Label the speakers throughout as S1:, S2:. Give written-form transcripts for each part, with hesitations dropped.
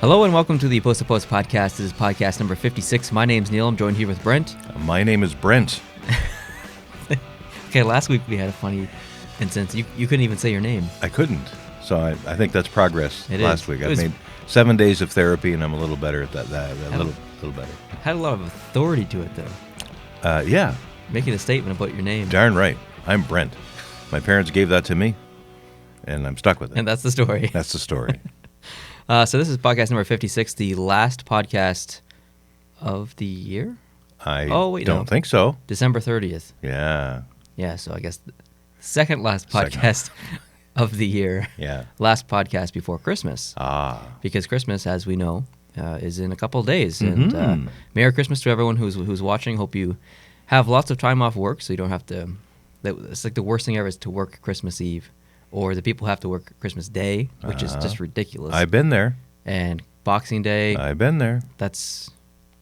S1: Hello and welcome to the Post to Post podcast. This is podcast number 56. My name's Neil. I'm joined here with Brent.
S2: My name is Brent.
S1: Okay, last week we had a funny instance. You couldn't even say your name.
S2: I couldn't. So I think that's progress last week. I made 7 days of therapy and I'm a little better at that a little better.
S1: Had a lot of authority to it, though.
S2: Yeah.
S1: Making a statement about your name.
S2: Darn right. I'm Brent. My parents gave that to me and I'm stuck with it.
S1: And that's the story.
S2: That's the story.
S1: So this is podcast number 56, the last podcast of the year?
S2: Don't think so.
S1: December 30th.
S2: Yeah.
S1: Yeah, so I guess the second last podcast of the year.
S2: Yeah.
S1: Last podcast before Christmas. Because Christmas, as we know, is in a couple of days.
S2: Mm-hmm.
S1: And Merry Christmas to everyone who's watching. Hope you have lots of time off work so you don't have to... It's like the worst thing ever is to work Christmas Eve. Or the people have to work Christmas Day, which is just ridiculous.
S2: I've been there.
S1: And Boxing Day.
S2: I've been there.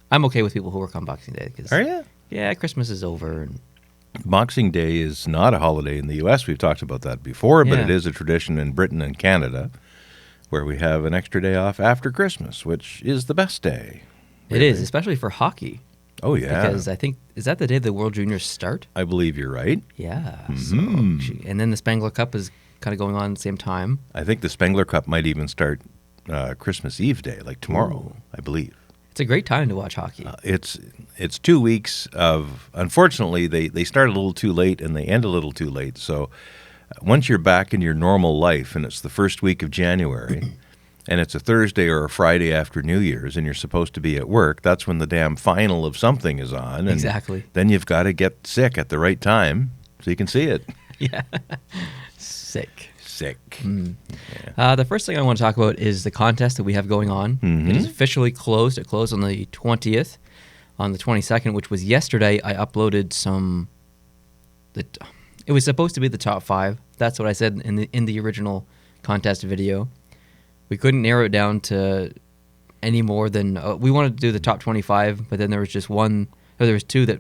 S1: I'm okay with people who work on Boxing Day.
S2: Are you?
S1: Yeah, Christmas is over. And
S2: Boxing Day is not a holiday in the U.S. We've talked about that before, but it is a tradition in Britain and Canada where we have an extra day off after Christmas, which is the best day.
S1: Really. It is, especially for hockey.
S2: Oh, yeah.
S1: Because I think, is that the day the World Juniors start?
S2: I believe you're right.
S1: Yeah.
S2: Mm-hmm.
S1: So, and then the Spengler Cup is kind of going on at the same time.
S2: I think the Spengler Cup might even start Christmas Eve day, like tomorrow, I believe.
S1: It's a great time to watch hockey.
S2: It's 2 weeks of, unfortunately, they start a little too late and they end a little too late. So once you're back in your normal life and it's the first week of January and it's a Thursday or a Friday after New Year's and you're supposed to be at work, that's when the damn final of something is on. And
S1: exactly.
S2: Then you've got to get sick at the right time so you can see it.
S1: Yeah. Sick.
S2: Mm.
S1: Yeah. The first thing I want to talk about is the contest that we have going on.
S2: Mm-hmm.
S1: It is officially closed. It closed on the 20th. On the 22nd, which was yesterday, I uploaded it was supposed to be the top 5. That's what I said in the original contest video. We couldn't narrow it down to any more than we wanted to do the top 25, but then there was just there was 2 that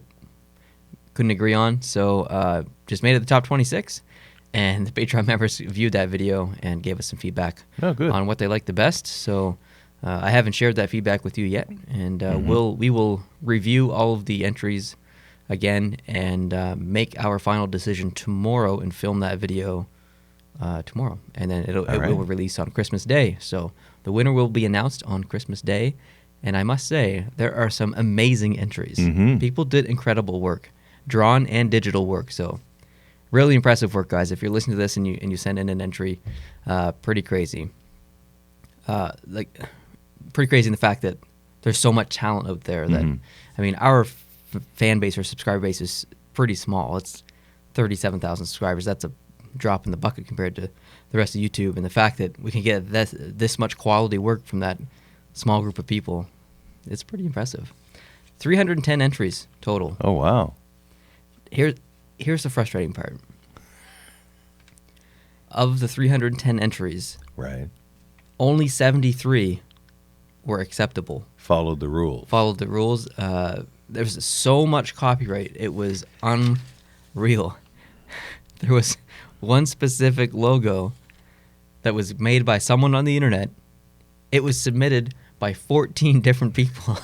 S1: couldn't agree on, so just made it the top 26. And the Patreon members viewed that video and gave us some feedback on what they liked the best. So I haven't shared that feedback with you yet, and we will review all of the entries again and make our final decision tomorrow and film that video tomorrow, and then it will release on Christmas Day. So the winner will be announced on Christmas Day, and I must say there are some amazing entries.
S2: Mm-hmm.
S1: People did incredible work, drawn and digital work. So. Really impressive work, guys. If you're listening to this and you send in an entry, pretty crazy. Pretty crazy in the fact that there's so much talent out there that, I mean, our fan base or subscriber base is pretty small. It's 37,000 subscribers. That's a drop in the bucket compared to the rest of YouTube. And the fact that we can get this much quality work from that small group of people, it's pretty impressive. 310 entries total.
S2: Oh, wow.
S1: Here's the frustrating part. Of the 310 entries,
S2: right,
S1: only 73 were acceptable.
S2: Followed the rules. There's so much copyright.
S1: It was unreal. There was one specific logo that was made by someone on the internet. It was submitted by 14 different people.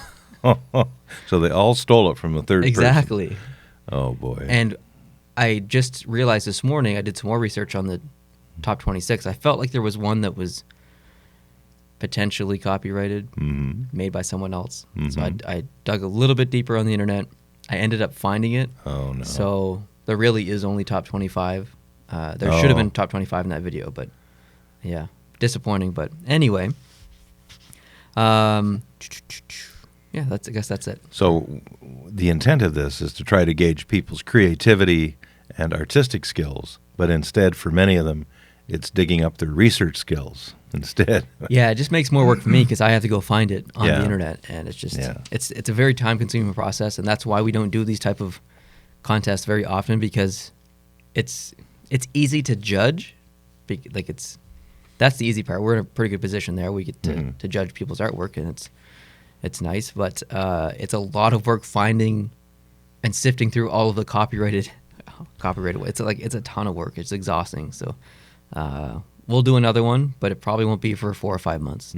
S2: So they all stole it from a third person.
S1: Exactly.
S2: Oh, boy.
S1: And I just realized this morning, I did some more research on the top 26. I felt like there was one that was potentially copyrighted, made by someone else. Mm-hmm. So I dug a little bit deeper on the internet. I ended up finding it.
S2: Oh, no.
S1: So there really is only top 25. There should have been top 25 in that video, but yeah, disappointing. But anyway, yeah, I guess that's it.
S2: So the intent of this is to try to gauge people's creativity and artistic skills, but instead, for many of them, it's digging up their research skills instead.
S1: Yeah, it just makes more work for me because I have to go find it on the internet, and it's just it's a very time-consuming process, and that's why we don't do these type of contests very often, because it's easy to judge. That's the easy part. We're in a pretty good position there. We get to judge people's artwork, and it's nice, but it's a lot of work finding and sifting through all of the copyrighted. It's a ton of work. It's exhausting. So we'll do another one, but it probably won't be for 4 or 5 months.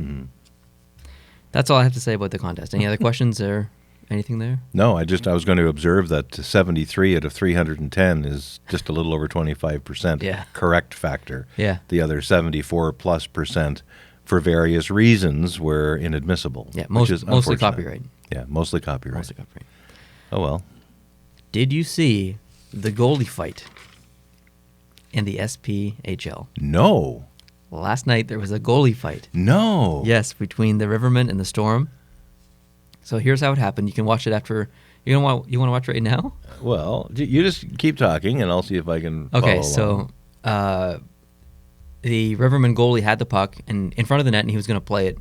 S1: That's all I have to say about the contest. Any other questions or anything there?
S2: No, I was going to observe that 73 out of 310 is just a little over 25%
S1: Yeah.
S2: correct factor.
S1: Yeah.
S2: The other 74+% for various reasons were inadmissible.
S1: Yeah,
S2: which is
S1: mostly
S2: unfortunate.
S1: copyright.
S2: Yeah, mostly copyright.
S1: Mostly copyright.
S2: Oh, well.
S1: Did you see the goalie fight in the SPHL?
S2: No.
S1: Last night there was a goalie fight.
S2: No.
S1: Yes, between the Rivermen and the Storm. So here's how it happened. You can watch it after. You want to watch it right now?
S2: Well, you just keep talking, and I'll see if I can
S1: Okay,
S2: follow along.
S1: so the Riverman goalie had the puck and in front of the net, and he was going to play it.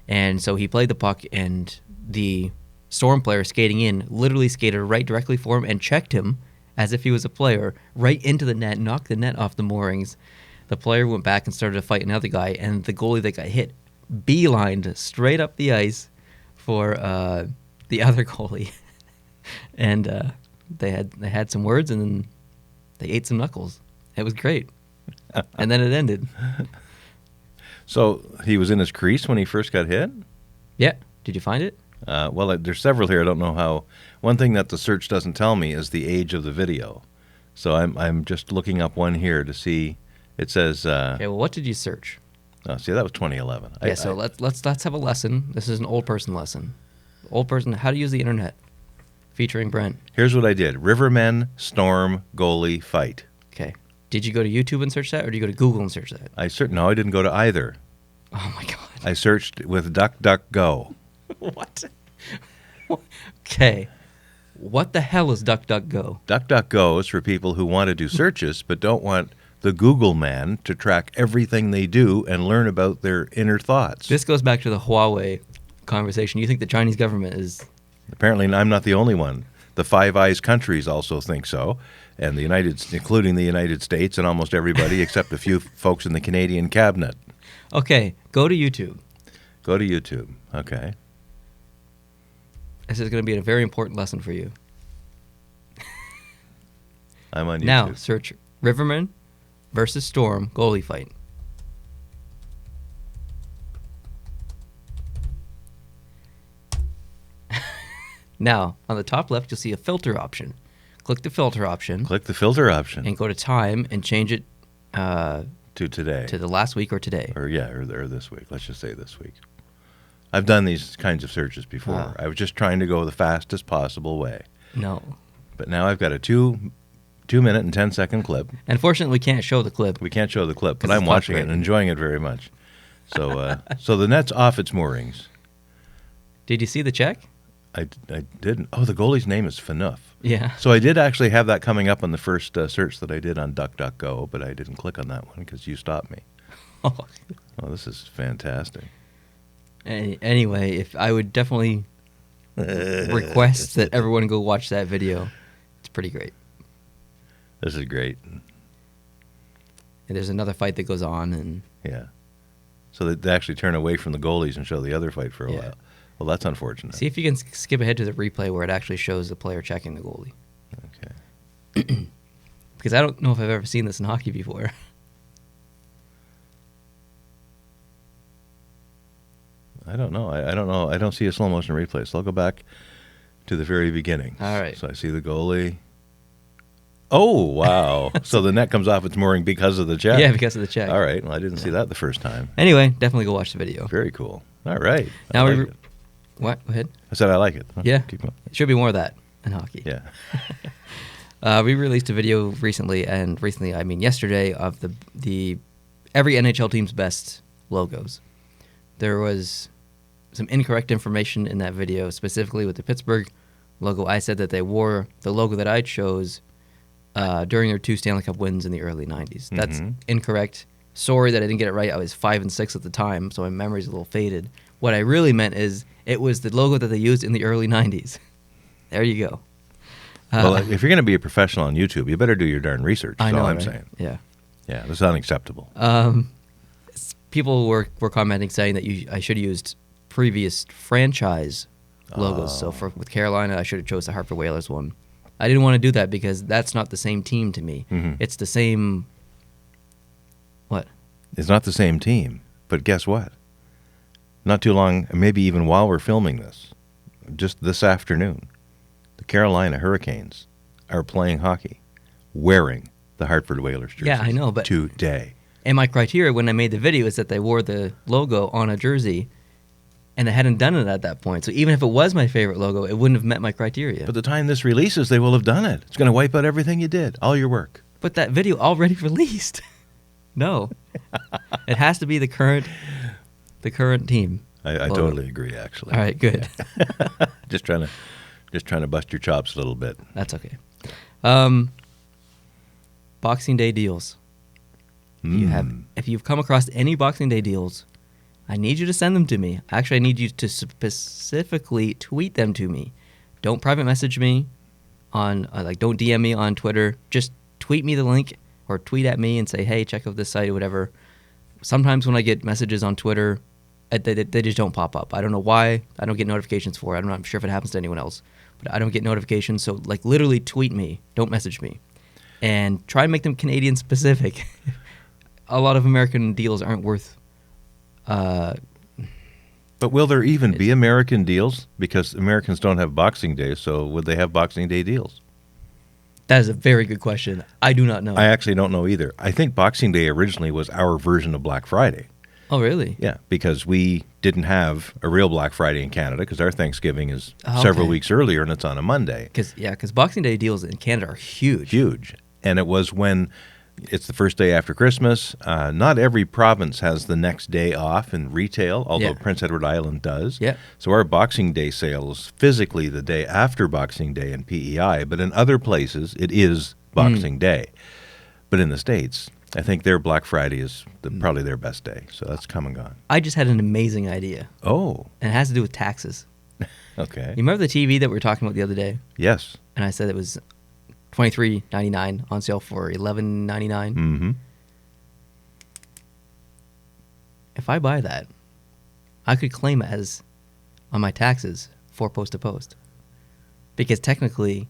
S1: And so he played the puck, and the Storm player skating in literally skated right directly for him and checked him as if he was a player right into the net, knocked the net off the moorings. The player went back and started to fight another guy, and the goalie that got hit beelined straight up the ice for the other goalie. And they had some words, and then they ate some knuckles. It was great. And then it ended.
S2: So he was in his crease when he first got hit?
S1: Yeah. Did you find it?
S2: Well, there's several here. I don't know how. One thing that the search doesn't tell me is the age of the video. So I'm just looking up one here to see. It says.
S1: Okay. Well, what did you search?
S2: Oh, see, that was 2011.
S1: Yeah. So let's have a lesson. This is an old person lesson. Old person, how to use the internet. Featuring Brent.
S2: Here's what I did: Rivermen Storm goalie fight.
S1: Okay. Did you go to YouTube and search that, or did you go to Google and search that?
S2: No, I didn't go to either.
S1: Oh my God.
S2: I searched with DuckDuckGo.
S1: What? Okay. What the hell is DuckDuckGo?
S2: DuckDuckGo is for people who want to do searches but don't want the Google man to track everything they do and learn about their inner thoughts.
S1: This goes back to the Huawei conversation. You think the Chinese government is...
S2: Apparently, I'm not the only one. The Five Eyes countries also think so, and including the United States and almost everybody except a few folks in the Canadian cabinet.
S1: Okay, go to YouTube.
S2: Go to YouTube. Okay.
S1: This is going to be a very important lesson for you.
S2: I'm on YouTube.
S1: Now, search Riverman versus Storm goalie fight. Now, on the top left, you'll see a filter option. Click the filter option.
S2: Click the filter option.
S1: And go to time and change it
S2: to today.
S1: To the last week or today.
S2: Or this week. Let's just say this week. I've done these kinds of searches before. I was just trying to go the fastest possible way.
S1: No.
S2: But now I've got a 2-minute and 10-second clip.
S1: Unfortunately, we can't show the clip.
S2: We can't show the clip, but I'm watching it and enjoying it very much. So, so the net's off its moorings.
S1: Did you see the check?
S2: I didn't. Oh, the goalie's name is Fanuff.
S1: Yeah.
S2: So I did actually have that coming up on the first search that I did on DuckDuckGo, but I didn't click on that one because you stopped me. Oh, this is fantastic.
S1: Anyway, if I would definitely request that everyone go watch that video. It's pretty great.
S2: This is great.
S1: And there's another fight that goes on, and
S2: yeah. So they actually turn away from the goalies and show the other fight for a while. Well, that's unfortunate.
S1: See if you can skip ahead to the replay where it actually shows the player checking the goalie.
S2: Okay.
S1: Because I don't know if I've ever seen this in hockey before.
S2: I don't know. I don't know. I don't see a slow motion replay. So I'll go back to the very beginning.
S1: All right.
S2: So I see the goalie. Oh, wow. So the net comes off its mooring because of the check.
S1: Yeah, because of the check.
S2: All right. Well, I didn't see that the first time.
S1: Anyway, definitely go watch the video.
S2: Very cool. All right.
S1: Now
S2: What?
S1: Go ahead.
S2: I said I like it.
S1: Yeah.
S2: Keep going.
S1: It should be more of that in hockey.
S2: Yeah.
S1: We released a video recently, and recently I mean yesterday, of the every NHL team's best logos. There was some incorrect information in that video, specifically with the Pittsburgh logo. I said that they wore the logo that I chose during their 2 Stanley Cup wins in the early 90s. That's incorrect. Sorry that I didn't get it right. I was 5 and 6 at the time, so my memory's a little faded. What I really meant is it was the logo that they used in the early 90s. There you go.
S2: Well, if you're going to be a professional on YouTube, you better do your darn research.
S1: I know,
S2: all I'm
S1: right?
S2: saying.
S1: Yeah.
S2: Yeah, this is unacceptable.
S1: People were commenting saying that I should have used previous franchise logos. So with Carolina, I should have chose the Hartford Whalers one. I didn't want to do that because that's not the same team to me. It's the same... What?
S2: It's not the same team, but guess what? not too long, maybe even while we're filming this, just this afternoon, the Carolina Hurricanes are playing hockey wearing the Hartford Whalers jerseys.
S1: Yeah, I know, but
S2: today.
S1: And my criteria when I made the video is that they wore the logo on a jersey, and I hadn't done it at that point. So even if it was my favorite logo, it wouldn't have met my criteria.
S2: But the time this releases, they will have done it. It's going to wipe out everything you did, all your work.
S1: But that video already released. No. It has to be the current team.
S2: I totally agree, actually.
S1: All right, good.
S2: Yeah. just trying to bust your chops a little bit.
S1: That's okay. Boxing Day deals. If you've come across any Boxing Day deals, I need you to send them to me. Actually, I need you to specifically tweet them to me. Don't private message me on don't DM me on Twitter. Just tweet me the link or tweet at me and say, hey, check out this site or whatever. Sometimes when I get messages on Twitter, they just don't pop up. I don't know why. I don't get notifications for it. I'm not sure if it happens to anyone else, but I don't get notifications. So literally tweet me. Don't message me. And try and make them Canadian specific. A lot of American deals aren't worth.
S2: But will there even be American deals? Because Americans don't have Boxing Day, so would they have Boxing Day deals?
S1: That is a very good question. I do not know.
S2: I actually don't know either. I think Boxing Day originally was our version of Black Friday.
S1: Oh, really?
S2: Yeah, because we didn't have a real Black Friday in Canada because our Thanksgiving is several weeks earlier and it's on a Monday.
S1: Because Boxing Day deals in Canada are huge.
S2: Huge. And it was when it's the first day after Christmas. Not every province has the next day off in retail, although Prince Edward Island does.
S1: Yeah.
S2: So our Boxing Day sale is physically the day after Boxing Day in PEI, but in other places it is Boxing Day. But in the States, I think their Black Friday is probably their best day. So that's come and gone.
S1: I just had an amazing idea.
S2: Oh.
S1: And it has to do with taxes.
S2: Okay.
S1: You remember the TV that we were talking about the other day?
S2: Yes.
S1: And I said it was $23.99 on sale for $11.99.
S2: Mm-hmm.
S1: If I buy that, I could claim it as on my taxes for post to post, because technically,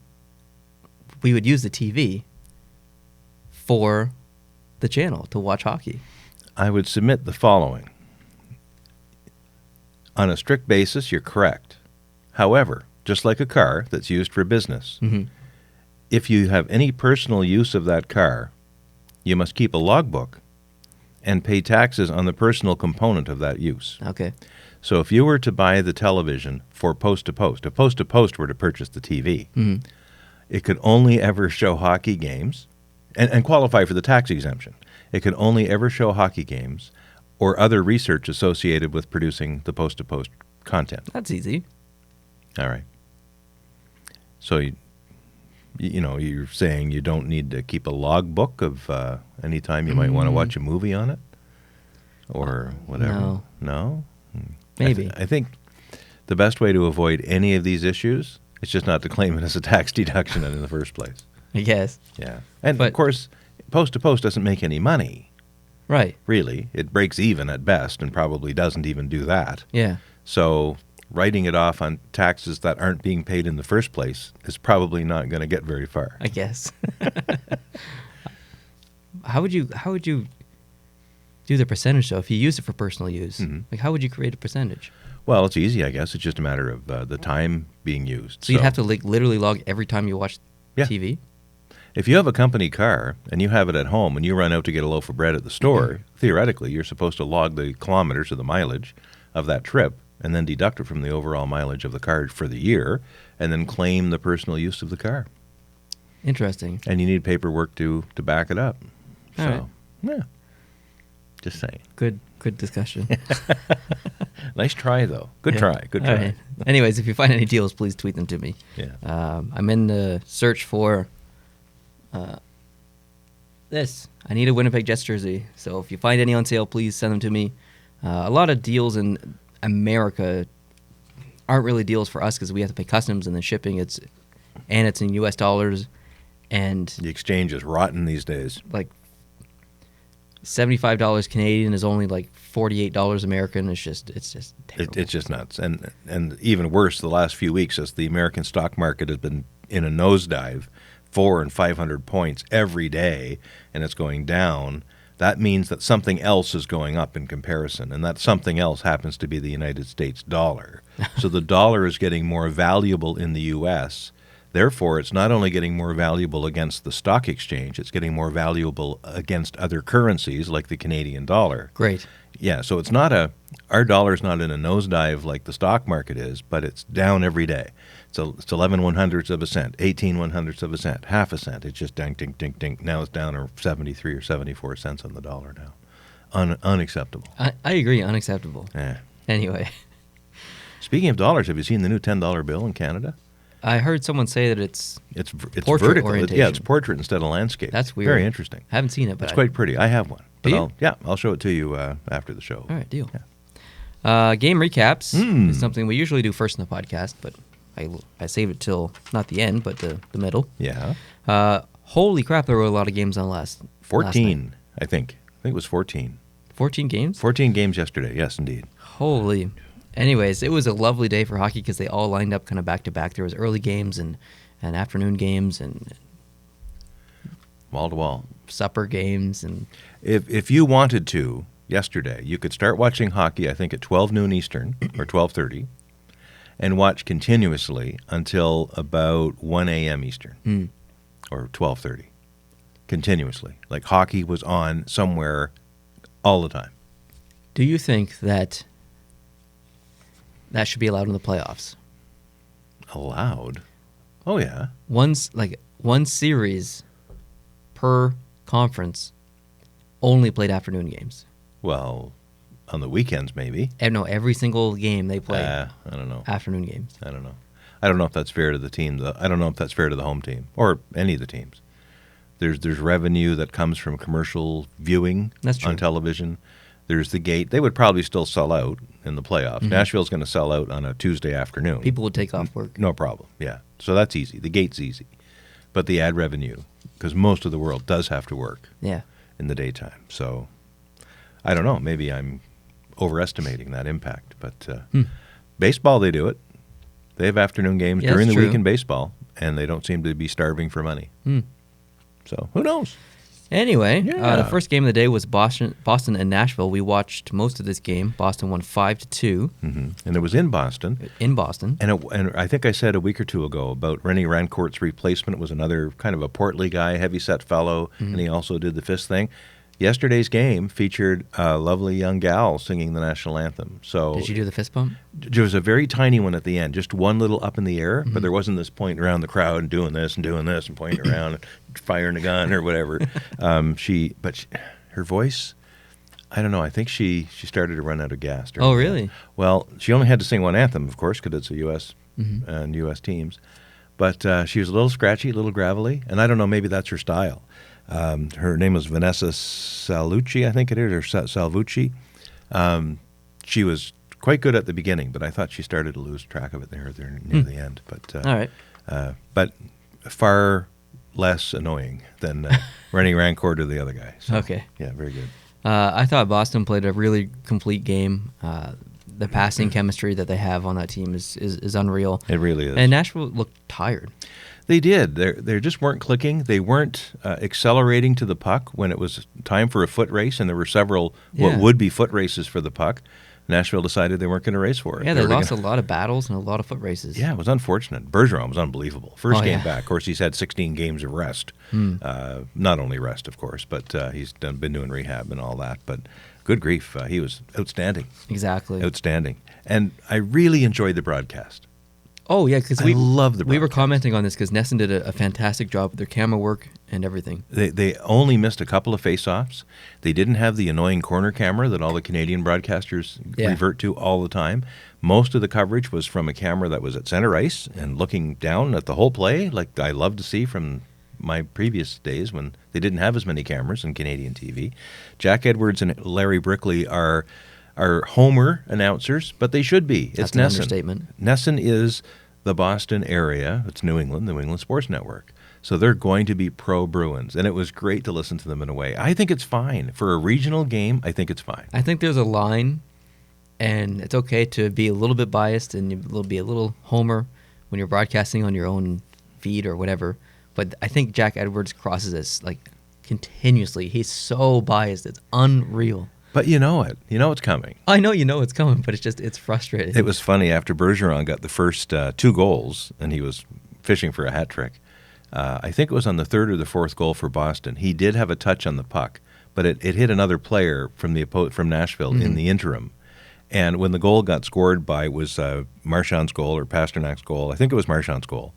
S1: we would use the TV for the channel to watch hockey.
S2: I would submit the following. On a strict basis, you're correct. However, just like a car that's used for business, if you have any personal use of that car, you must keep a logbook and pay taxes on the personal component of that use.
S1: Okay.
S2: So if you were to buy the television for post-to-post, if post-to-post were to purchase the TV, it could only ever show hockey games and qualify for the tax exemption. It could only ever show hockey games or other research associated with producing the post-to-post content.
S1: That's easy.
S2: All right. So you're saying you don't need to keep a logbook of any time you might want to watch a movie on it or whatever? No?
S1: Maybe.
S2: I think the best way to avoid any of these issues is just not to claim it as a tax deduction in the first place.
S1: I guess.
S2: Yeah. And, of course, post-to-post doesn't make any money.
S1: Right.
S2: Really. It breaks even at best and probably doesn't even do that.
S1: Yeah.
S2: So writing it off on taxes that aren't being paid in the first place is probably not going to get very far.
S1: I guess. How would you do the percentage, though, if you use it for personal use? Like, how would you create a percentage?
S2: Well, it's easy, I guess. It's just a matter of the time being used.
S1: So you'd have to literally log every time you watch TV?
S2: If you have a company car and you have it at home and you run out to get a loaf of bread at the store, theoretically, you're supposed to log the kilometers or the mileage of that trip and then deduct it from the overall mileage of the car for the year and then claim the personal use of the car.
S1: Interesting.
S2: And you need paperwork to back it up.
S1: All right.
S2: Yeah. Just saying.
S1: Good discussion.
S2: Nice try, though. Good try.
S1: All right. Anyways, if you find any deals, please tweet them to me.
S2: Yeah.
S1: I'm in the search for this. I need a Winnipeg Jets jersey. So if you find any on sale, please send them to me. A lot of deals in America aren't really deals for us because we have to pay customs and then shipping. It's in U.S. dollars, and
S2: the exchange is rotten these days.
S1: Like $75 Canadian is only like $48 American. It's just terrible.
S2: It's just nuts. And even worse, the last few weeks, as the American stock market has been in a nosedive, 400 and 500 points every day, and it's going down. that means that something else is going up in comparison, and that something else happens to be the United States dollar. So the dollar is getting more valuable in the U.S., therefore, it's not only getting more valuable against the stock exchange, it's getting more valuable against other currencies like the Canadian dollar.
S1: Great.
S2: Yeah, so it's not our dollar's not in a nosedive like the stock market is, but it's down every day. So it's 11 100ths of a cent, 18 100ths of a cent, half a cent. It's just ding, ding, ding, ding. Now it's down to 73 or 74 cents on the dollar now. Unacceptable.
S1: I agree, unacceptable.
S2: Yeah.
S1: Anyway.
S2: Speaking of dollars, have you seen the new $10 bill in Canada?
S1: I heard someone say that it's
S2: portrait
S1: vertical. Orientation.
S2: Yeah, it's portrait instead of landscape.
S1: That's weird.
S2: Very interesting.
S1: I haven't seen it, but
S2: it's quite pretty. I have one.
S1: Do you?
S2: I'll show it to you after the show.
S1: All right, deal.
S2: Yeah.
S1: Game recaps is something we usually do first in the podcast, but I save it till not the end, but the middle.
S2: Yeah.
S1: Holy crap, there were a lot of games on last
S2: 14,
S1: night.
S2: I think. I think it was 14.
S1: 14 games?
S2: 14 games yesterday, yes, indeed.
S1: Holy. Anyways, it was a lovely day for hockey because they all lined up kind of back-to-back. There was early games and afternoon games and
S2: wall-to-wall.
S1: Supper games. And
S2: If you wanted to, yesterday, you could start watching hockey, I think, at 12 noon Eastern, or 12:30, and watch continuously until about 1 a.m. Eastern, or 12:30, continuously. Like hockey was on somewhere all the time.
S1: Do you think that should be allowed in the playoffs?
S2: Allowed? Oh, yeah.
S1: One series per conference only played afternoon games.
S2: Well, on the weekends, maybe.
S1: And no, every single game they play.
S2: I don't know.
S1: Afternoon games.
S2: I don't know. I don't know if that's fair to the team. I don't know if that's fair to the home team or any of the teams. There's revenue that comes from commercial viewing on television. There's the gate. They would probably still sell out in the playoffs. Mm-hmm. Nashville's going to sell out on a Tuesday afternoon.
S1: People would take off work.
S2: No problem. Yeah. So that's easy. The gate's easy. But the ad revenue, because most of the world does have to work in the daytime. So I don't know. Maybe I'm overestimating that impact. But baseball, they do it. They have afternoon games during the week in baseball, and they don't seem to be starving for money. So who knows?
S1: Anyway, the first game of the day was Boston and Nashville. We watched most of this game. Boston won 5-2.
S2: Mm-hmm. And it was in Boston.
S1: In Boston.
S2: And I think I said a week or two ago about Rennie Rancourt's replacement was another kind of a portly guy, heavy-set fellow, and he also did the fist thing. Yesterday's game featured a lovely young gal singing the national anthem. So
S1: did you do the fist bump?
S2: There was a very tiny one at the end, just one little up in the air, but there wasn't this pointing around the crowd and doing this and pointing around and firing a gun or whatever. Her voice, I don't know. I think she started to run out of gas.
S1: Oh, really?
S2: Well, she only had to sing one anthem, of course, because it's a U.S. and U.S. teams. But she was a little scratchy, a little gravelly, and I don't know, maybe that's her style. Her name was Vanessa Salvucci, I think it is, or Salvucci. She was quite good at the beginning, but I thought she started to lose track of it there near the end. But
S1: all right.
S2: But far less annoying than Rennie Rancourt or the other guy. So,
S1: okay.
S2: Yeah, very good.
S1: I thought Boston played a really complete game. The passing chemistry that they have on that team is unreal.
S2: It really is.
S1: And Nashville looked tired.
S2: They did. They just weren't clicking. They weren't accelerating to the puck when it was time for a foot race, and there were several what would be foot races for the puck. Nashville decided they weren't going to race for it.
S1: Yeah, they lost a lot of battles and a lot of foot races.
S2: Yeah, it was unfortunate. Bergeron was unbelievable. First game back. Of course, he's had 16 games of rest. Not only rest, of course, but he's been doing rehab and all that. But good grief, he was outstanding.
S1: Exactly.
S2: Outstanding. And I really enjoyed the broadcast.
S1: Oh, yeah, because
S2: we love the broadcast.
S1: We were commenting on this because Nesson did a fantastic job with their camera work and everything.
S2: They only missed a couple of face-offs. They didn't have the annoying corner camera that all the Canadian broadcasters revert to all the time. Most of the coverage was from a camera that was at center ice and looking down at the whole play, like I love to see from my previous days when they didn't have as many cameras in Canadian TV. Jack Edwards and Larry Brickley are Homer announcers, but they should be.
S1: That's
S2: it's
S1: an
S2: Nesson.
S1: Understatement.
S2: Nesson is the Boston area. It's New England Sports Network. So they're going to be pro-Bruins, and it was great to listen to them in a way. I think it's fine. For a regional game, I think it's fine.
S1: I think there's a line, and it's okay to be a little bit biased and be a little Homer when you're broadcasting on your own feed or whatever. But I think Jack Edwards crosses this continuously. He's so biased. It's unreal.
S2: But you know it. You know it's coming.
S1: I know you know it's coming, but it's frustrating.
S2: It was funny after Bergeron got the first 2 goals, and he was fishing for a hat trick. I think it was on the 3rd or the 4th goal for Boston. He did have a touch on the puck, but it hit another player from Nashville in the interim. And when the goal got scored by was Marchand's goal or Pasternak's goal, I think it was Marchand's goal,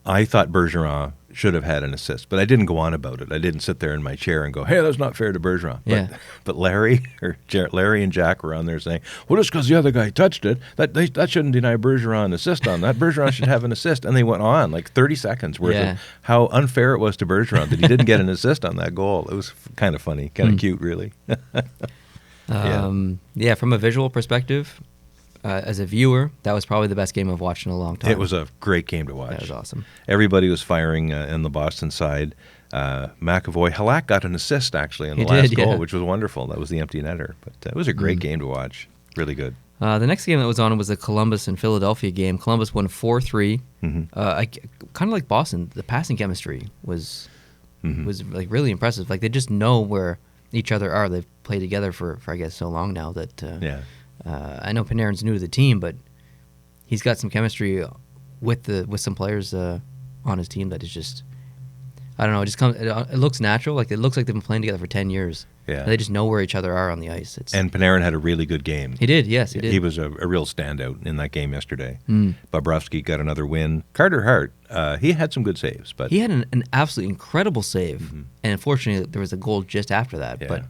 S2: I thought Bergeron should have had an assist, but I didn't go on about it. I didn't sit there in my chair and go, "Hey, that's not fair to Bergeron." But Larry and Jack were on there saying, "Well, just because the other guy touched it, that shouldn't deny Bergeron an assist on that. Bergeron should have an assist." And they went on like 30 seconds worth of how unfair it was to Bergeron that he didn't get an assist on that goal. It was kind of funny, kind of cute, really.
S1: From a visual perspective, as a viewer, that was probably the best game I've watched in a long time.
S2: It was a great game to watch.
S1: That was awesome.
S2: Everybody was firing in the Boston side. Halak got an assist, actually, in the last goal, which was wonderful. That was the empty netter. But it was a great game to watch. Really good.
S1: The next game that was on was the Columbus and Philadelphia game. Columbus won 4-3. Kind of like Boston, the passing chemistry was like really impressive. Like they just know where each other are. They've played together for I guess so long now that I know Panarin's new to the team, but he's got some chemistry with some players on his team that is just, I don't know. It looks natural. Like it looks like they've been playing together for 10 years. Yeah, and they just know where each other are on the ice.
S2: And Panarin had a really good game.
S1: He did. Yes, he did.
S2: He was a real standout in that game yesterday. Bobrovsky got another win. Carter Hart, he had some good saves, but
S1: he had an absolutely incredible save. And unfortunately, there was a goal just after that. Yeah. But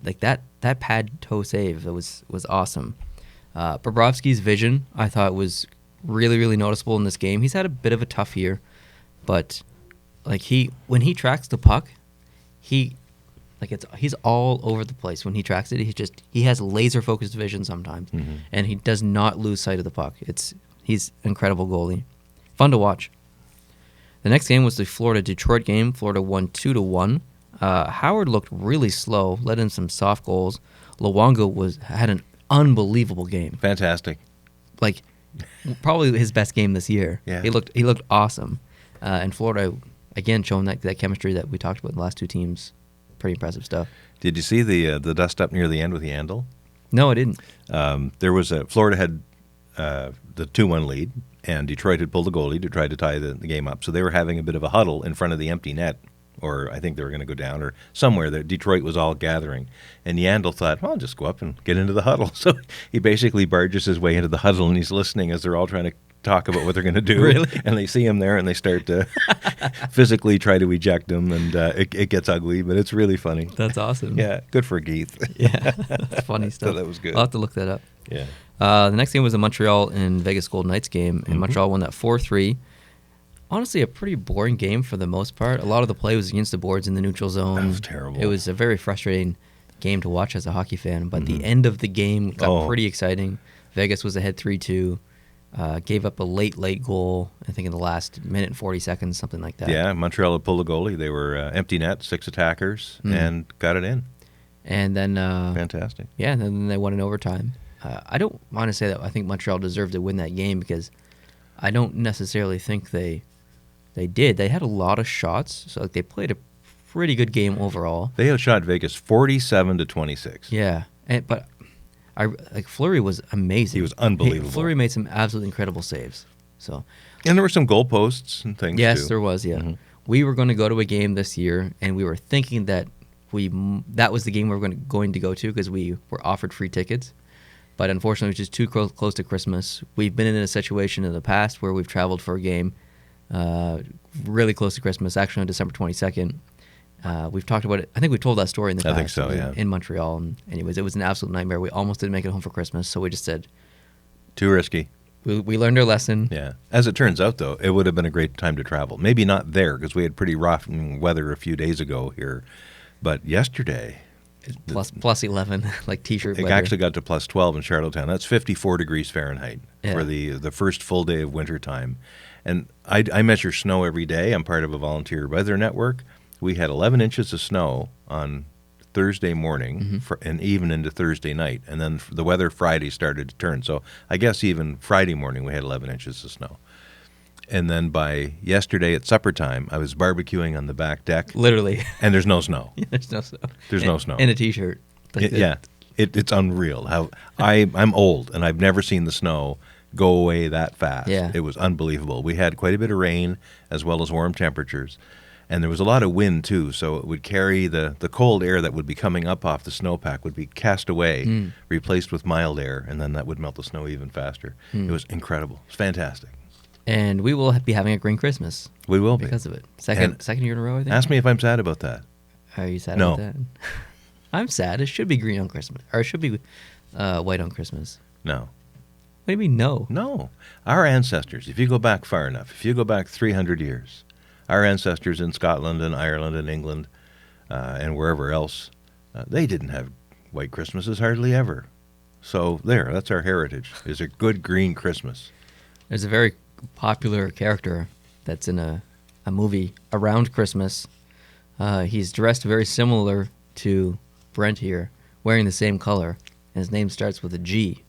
S1: like that pad toe save, that was awesome. Bobrovsky's vision, I thought, was really, really noticeable in this game. He's had a bit of a tough year, but like when he tracks the puck, he's all over the place. When he tracks it, he has laser focused vision sometimes, and he does not lose sight of the puck. He's an incredible goalie, fun to watch. The next game was the Florida-Detroit game. Florida won 2-1. Howard looked really slow, let in some soft goals. Luongo had an unbelievable game.
S2: Fantastic.
S1: Like probably his best game this year.
S2: Yeah.
S1: He looked awesome. And Florida again showing that chemistry that we talked about in the last two teams. Pretty impressive stuff.
S2: Did you see the dust up near the end with Yandel?
S1: No, I didn't.
S2: Florida had the 2-1 lead, and Detroit had pulled the goalie to try to tie the game up. So they were having a bit of a huddle in front of the empty net, or I think they were going to go down, or somewhere that Detroit was all gathering. And Yandel thought, well, I'll just go up and get into the huddle. So he basically barges his way into the huddle, and he's listening as they're all trying to talk about what they're going to do.
S1: Really?
S2: And they see him there, and they start to physically try to eject him, and it gets ugly, but it's really funny.
S1: That's awesome.
S2: Yeah, good for Keith.
S1: Yeah, that's funny stuff.
S2: So that was good.
S1: I'll have to look that up.
S2: Yeah.
S1: The next game was the Montreal and Vegas Golden Knights game, and Montreal won that 4-3. Honestly, a pretty boring game for the most part. A lot of the play was against the boards in the neutral zone.
S2: That was terrible.
S1: It was a very frustrating game to watch as a hockey fan, but the end of the game got pretty exciting. Vegas was ahead 3-2. Gave up a late goal, I think in the last minute and 40 seconds, something like that.
S2: Yeah, Montreal had pulled a goalie. They were empty net, 6 attackers, and got it in.
S1: And then
S2: fantastic.
S1: Yeah, and then they won in overtime. I don't want to say that I think Montreal deserved to win that game, because I don't necessarily think they did. They had a lot of shots, so like, they played a pretty good game overall.
S2: They outshot Vegas 47-26.
S1: Yeah, but Fleury was amazing.
S2: He was unbelievable.
S1: Fleury made some absolutely incredible saves. So,
S2: and there were some goalposts and things.
S1: Yes,
S2: too.
S1: there was. Yeah, we were going to go to a game this year, and we were thinking that that was the game we were going to go to, because we were offered free tickets. But unfortunately, it was just too close to Christmas. We've been in a situation in the past where we've traveled for a game really close to Christmas, actually on December 22nd. We've talked about it. I think we told that story in the past.
S2: I think so, yeah.
S1: In Montreal. And anyways, it was an absolute nightmare. We almost didn't make it home for Christmas, so we just said...
S2: Too risky.
S1: We learned our lesson.
S2: Yeah. As it turns out, though, it would have been a great time to travel. Maybe not there, because we had pretty rough weather a few days ago here. But yesterday...
S1: Plus 11, like T-shirt weather.
S2: It actually got to plus 12 in Charlottetown. That's 54 degrees Fahrenheit for the first full day of wintertime. And I measure snow every day. I'm part of a volunteer weather network. We had 11 inches of snow on Thursday morning and even into Thursday night. And then the weather Friday started to turn. So I guess even Friday morning we had 11 inches of snow. And then by yesterday at supper time, I was barbecuing on the back deck.
S1: Literally.
S2: And there's no snow.
S1: There's no snow.
S2: There's no snow.
S1: In a T-shirt.
S2: It's unreal. How I'm old, and I've never seen the snow go away that fast.
S1: Yeah.
S2: It was unbelievable. We had quite a bit of rain as well as warm temperatures. And there was a lot of wind, too, so it would carry the cold air that would be coming up off the snowpack would be cast away, replaced with mild air, and then that would melt the snow even faster. It was incredible. It's fantastic.
S1: And we will be having a green Christmas.
S2: We will be.
S1: Because of it. Second year in a row, I think.
S2: Ask me if I'm sad about that.
S1: Are you sad
S2: No.
S1: about that? I'm sad. It should be green on Christmas. Or it should be white on Christmas.
S2: No.
S1: What do you mean, no?
S2: No. Our ancestors, if you go back far enough, if you go back 300 years, our ancestors in Scotland and Ireland and England and wherever else, they didn't have white Christmases hardly ever. So that's our heritage, is a good green Christmas.
S1: There's a very popular character that's in a movie around Christmas. He's dressed very similar to Brent here, wearing the same color, and his name starts with a G.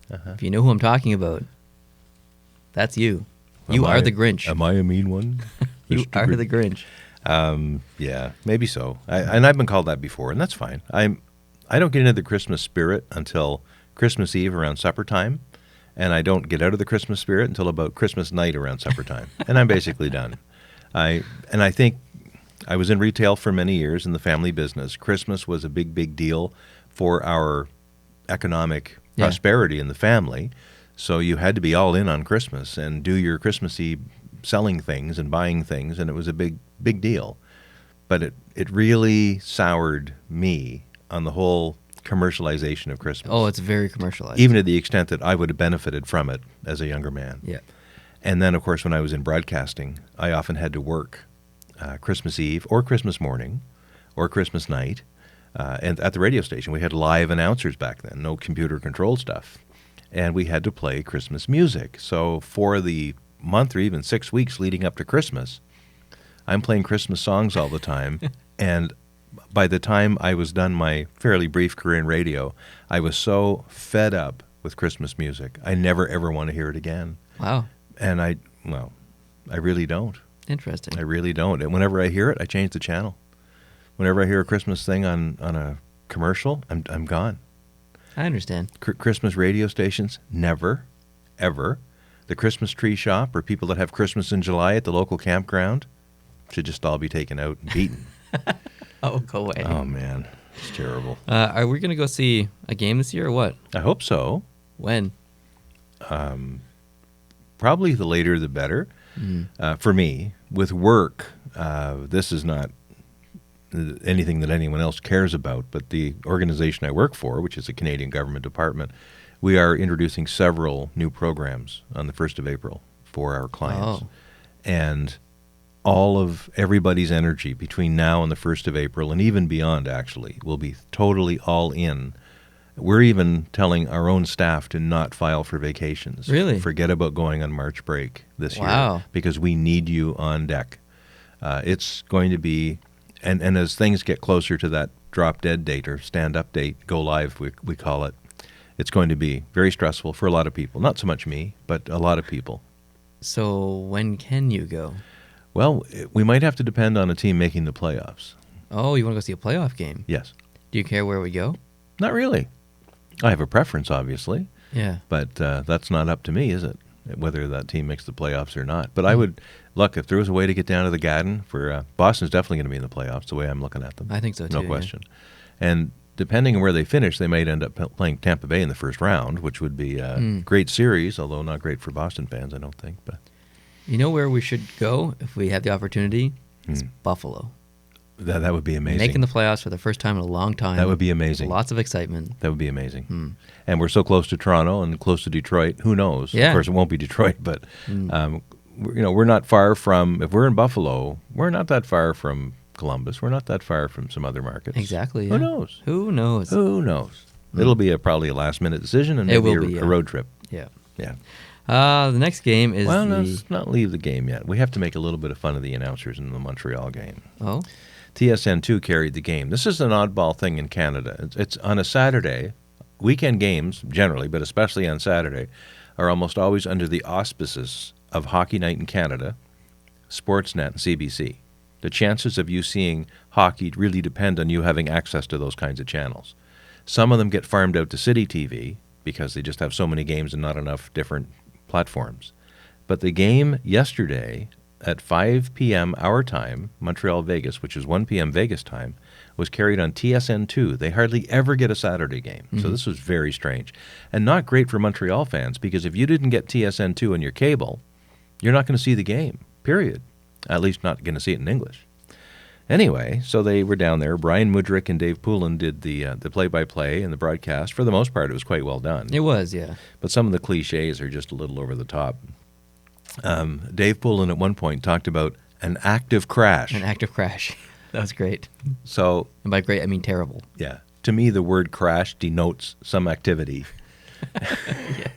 S1: If you know who I'm talking about, that's you. You are the Grinch.
S2: Am I a mean one?
S1: You are the Grinch.
S2: Yeah, maybe so. And I've been called that before, and that's fine. I don't get into the Christmas spirit until Christmas Eve around supper time, and I don't get out of the Christmas spirit until about Christmas night around supper time, and I'm basically done. I think I was in retail for many years in the family business. Christmas was a big, big deal for our economic prosperity in the family. So you had to be all in on Christmas and do your Christmassy selling things and buying things, and it was a big, big deal. But it really soured me on the whole commercialization of Christmas.
S1: Oh, it's very commercialized.
S2: Even to the extent that I would have benefited from it as a younger man.
S1: Yeah.
S2: And then, of course, when I was in broadcasting, I often had to work Christmas Eve or Christmas morning or Christmas night. And at the radio station, we had live announcers back then, no computer-controlled stuff. And we had to play Christmas music. So for the month or even 6 weeks leading up to Christmas, I'm playing Christmas songs all the time. And by the time I was done my fairly brief career in radio, I was so fed up with Christmas music. I never, ever want to hear it again.
S1: Wow.
S2: And I really don't.
S1: Interesting.
S2: I really don't. And whenever I hear it, I change the channel. Whenever I hear a Christmas thing on a commercial, I'm gone.
S1: I understand.
S2: Christmas radio stations, never, ever. The Christmas tree shop or people that have Christmas in July at the local campground should just all be taken out and beaten.
S1: Oh, go away.
S2: Oh, man. It's terrible.
S1: Are we going to go see a game this year or what?
S2: I hope so.
S1: When?
S2: Probably the later the better. For me, with work, this is not anything that anyone else cares about, but the organization I work for, which is a Canadian government department, we are introducing several new programs on the 1st of April for our clients.
S1: Oh.
S2: And all of everybody's energy between now and the 1st of April, and even beyond actually, will be totally all in. We're even telling our own staff to not file for vacations.
S1: Really?
S2: Forget about going on March break this
S1: Wow.
S2: year, because we need you on deck. It's going to be, and as things get closer to that drop dead date or stand up date, go live, we call it, it's going to be very stressful for a lot of people. Not so much me, but a lot of people.
S1: So when can you go?
S2: Well, we might have to depend on a team making the playoffs.
S1: Oh, you want to go see a playoff game?
S2: Yes.
S1: Do you care where we go?
S2: Not really. I have a preference, obviously,
S1: Yeah.
S2: but that's not up to me, is it? Whether that team makes the playoffs or not. But I would, look, if there was a way to get down to the Garden, for Boston's definitely going to be in the playoffs, the way I'm looking at them.
S1: I think so, too.
S2: No question. And depending on where they finish, they might end up playing Tampa Bay in the first round, which would be a great series, although not great for Boston fans, I don't think. But
S1: You know where we should go if we have the opportunity? It's Buffalo.
S2: that would be amazing.
S1: Making the playoffs for the first time in a long time.
S2: That would be amazing.
S1: Lots of excitement.
S2: That would be amazing. And we're so close to Toronto and close to Detroit. Who knows?
S1: Yeah.
S2: Of course, it won't be Detroit, but we're not far from. If we're in Buffalo, we're not that far from Columbus. We're not that far from some other markets.
S1: Exactly.
S2: Who
S1: Yeah.
S2: knows?
S1: Who knows?
S2: Who knows? It'll be probably a last-minute decision and
S1: It
S2: maybe
S1: will be,
S2: a road trip.
S1: Yeah.
S2: Yeah.
S1: The next game is
S2: Well,
S1: the...
S2: let's not leave the game yet. We have to make a little bit of fun of the announcers in the Montreal game.
S1: Oh?
S2: TSN2 carried the game. This is an oddball thing in Canada. It's on a Saturday. Weekend games, generally, but especially on Saturday, are almost always under the auspices of Hockey Night in Canada, Sportsnet, and CBC. The chances of you seeing hockey really depend on you having access to those kinds of channels. Some of them get farmed out to City TV because they just have so many games and not enough different platforms. But the game yesterday at 5 p.m. our time, Montreal-Vegas, which is 1 p.m. Vegas time, was carried on TSN2. They hardly ever get a Saturday game. So this was very strange. And not great for Montreal fans, because if you didn't get TSN2 on your cable, you're not going to see the game, period. At least not going to see it in English. Anyway, so they were down there. Brian Mudryk and Dave Poulin did the play-by-play and the broadcast. For the most part, it was quite well done.
S1: It was, yeah.
S2: But some of the cliches are just a little over the top. Dave Poulin at one point talked about an active crash.
S1: An active crash. That was great.
S2: So,
S1: and by great, I mean terrible.
S2: Yeah. To me, the word crash denotes some activity.
S1: Yeah.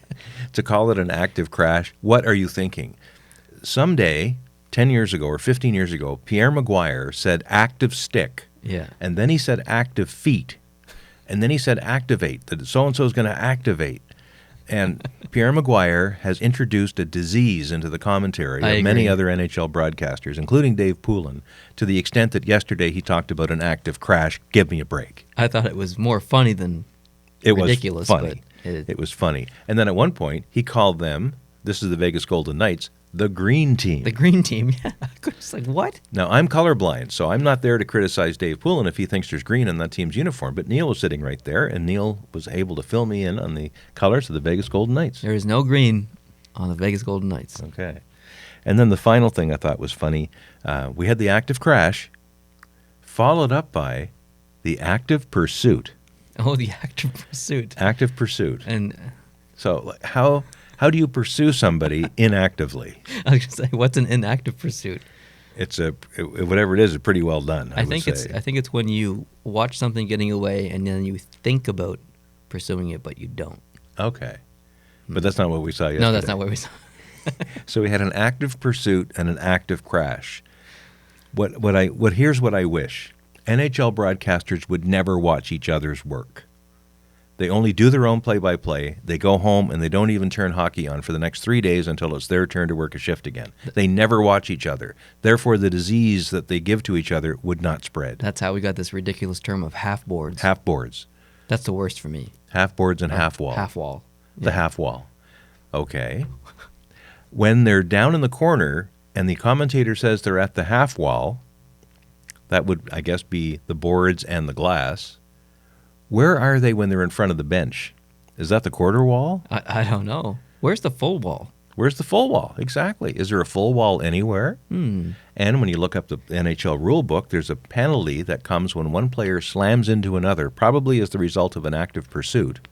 S2: To call it an active crash, what are you thinking? Someday, 10 years ago or 15 years ago, Pierre Maguire said active stick.
S1: Yeah.
S2: And then he said active feet. And then he said activate, that so-and-so is going to activate. And Pierre Maguire has introduced a disease into the commentary of many other NHL broadcasters, including Dave Poulin, to the extent that yesterday he talked about an active crash. Give me a break.
S1: I thought it was more funny than ridiculous.
S2: Was funny. It was funny. And then at one point, he called them, this is the Vegas Golden Knights, the green team.
S1: The green team, yeah. I was just like, what?
S2: Now, I'm colorblind, so I'm not there to criticize Dave Poulin if he thinks there's green in that team's uniform. But Neil was sitting right there, and Neil was able to fill me in on the colors of the Vegas Golden Knights.
S1: There is no green on the Vegas Golden Knights.
S2: Okay. And then the final thing I thought was funny, we had the active crash, followed up by the active pursuit.
S1: Oh, the active pursuit.
S2: Active pursuit.
S1: And
S2: so how do you pursue somebody inactively?
S1: I was going to say, what's an inactive pursuit?
S2: It's whatever it is, it's pretty well done. I think
S1: it's when you watch something getting away and then you think about pursuing it, but you don't.
S2: Okay, but that's not what we saw yesterday.
S1: No, that's not what we saw.
S2: So we had an active pursuit and an active crash. Here's what I wish: NHL broadcasters would never watch each other's work. They only do their own play-by-play. They go home, and they don't even turn hockey on for the next 3 days until it's their turn to work a shift again. They never watch each other. Therefore, the disease that they give to each other would not spread.
S1: That's how we got this ridiculous term of half-boards.
S2: Half-boards.
S1: That's the worst for me.
S2: Half-boards and half-wall.
S1: Half-wall. Yeah.
S2: The half-wall. Okay. When they're down in the corner and the commentator says they're at the half-wall, that would, I guess, be the boards and the glass. Where are they when they're in front of the bench? Is that the quarter wall?
S1: I don't know. Where's the full wall?
S2: Where's the full wall? Exactly. Is there a full wall anywhere? And when you look up the NHL rule book, there's a penalty that comes when one player slams into another, probably as the result of an active pursuit.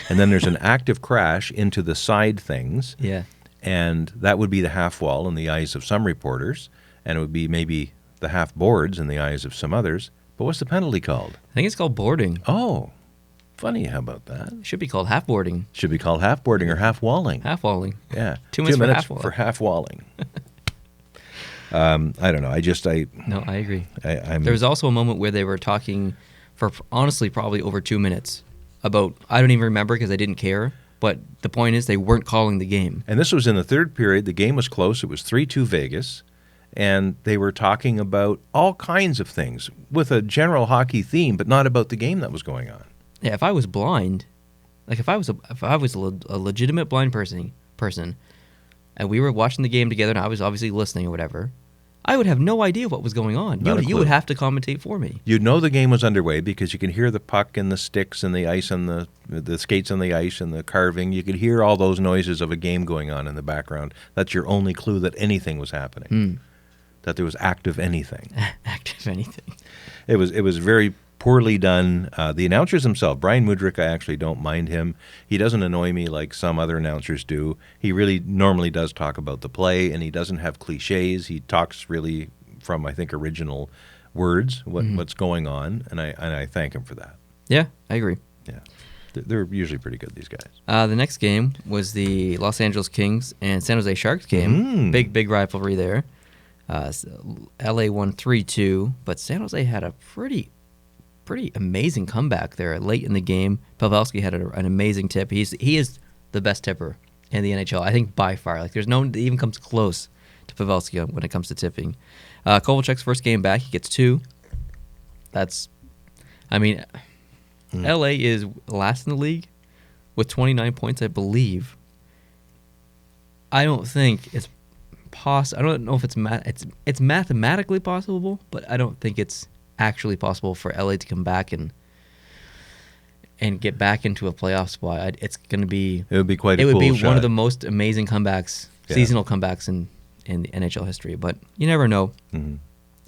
S2: And then there's an active crash into the side things.
S1: Yeah.
S2: And that would be the half wall in the eyes of some reporters, and it would be maybe the half boards in the eyes of some others. But what's the penalty called?
S1: I think it's called boarding.
S2: Oh, funny. How about that?
S1: It should be called half-boarding.
S2: Should be called half-boarding or half-walling.
S1: Half-walling.
S2: Yeah.
S1: 2 minutes,
S2: for
S1: half-walling.
S2: For half-walling. I don't know.
S1: No, I agree.
S2: I'm
S1: there was also a moment where they were talking for, honestly, probably over 2 minutes about, I don't even remember because I didn't care, but the point is they weren't calling the game.
S2: And this was in the third period. The game was close. It was 3-2 Vegas. And they were talking about all kinds of things with a general hockey theme, but not about the game that was going on.
S1: Yeah, if I was blind, like if I was a legitimate blind person, and we were watching the game together, and I was obviously listening or whatever, I would have no idea what was going on. You would have to commentate for me.
S2: You'd know the game was underway because you can hear the puck and the sticks and the ice and the skates on the ice and the carving. You could hear all those noises of a game going on in the background. That's your only clue that anything was happening. That there was active anything.
S1: Active anything.
S2: It was very poorly done. The announcers themselves, Brian Mudryk, I actually don't mind him. He doesn't annoy me like some other announcers do. He really normally does talk about the play, and he doesn't have cliches. He talks really from, I think, original words, what's going on, and I thank him for that.
S1: Yeah, I agree.
S2: Yeah. They're usually pretty good, these guys.
S1: The next game was the Los Angeles Kings and San Jose Sharks game. Big rivalry there. LA won 3-2, but San Jose had a pretty amazing comeback there late in the game. Pavelski had an amazing tip. He is the best tipper in the NHL. I think by far. Like, there's no one that even comes close to Pavelski when it comes to tipping. Kovalchuk's first game back, he gets 2. That's, I mean, LA is last in the league with 29 points, I believe. I don't think it's possible. I don't know if it's mathematically possible, but I don't think it's actually possible for LA to come back and get back into a playoff spot. It would be quite a cool shot. It would be one of the most amazing comebacks, seasonal comebacks in the NHL history, but you never know.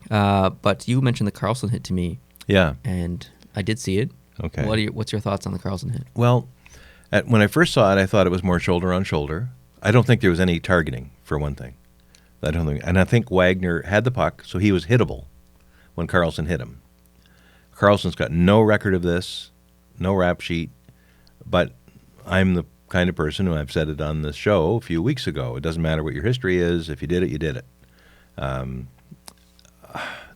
S1: But you mentioned the Karlsson hit to me.
S2: Yeah.
S1: And I did see it.
S2: Okay.
S1: What's your thoughts on the Karlsson hit?
S2: Well, when I first saw it, I thought it was more shoulder on shoulder. I don't think there was any targeting, for one thing. And I think Wagner had the puck, so he was hittable when Karlsson hit him. Karlsson's got no record of this, no rap sheet, but I'm the kind of person who, I've said it on the show a few weeks ago, it doesn't matter what your history is. If you did it, you did it.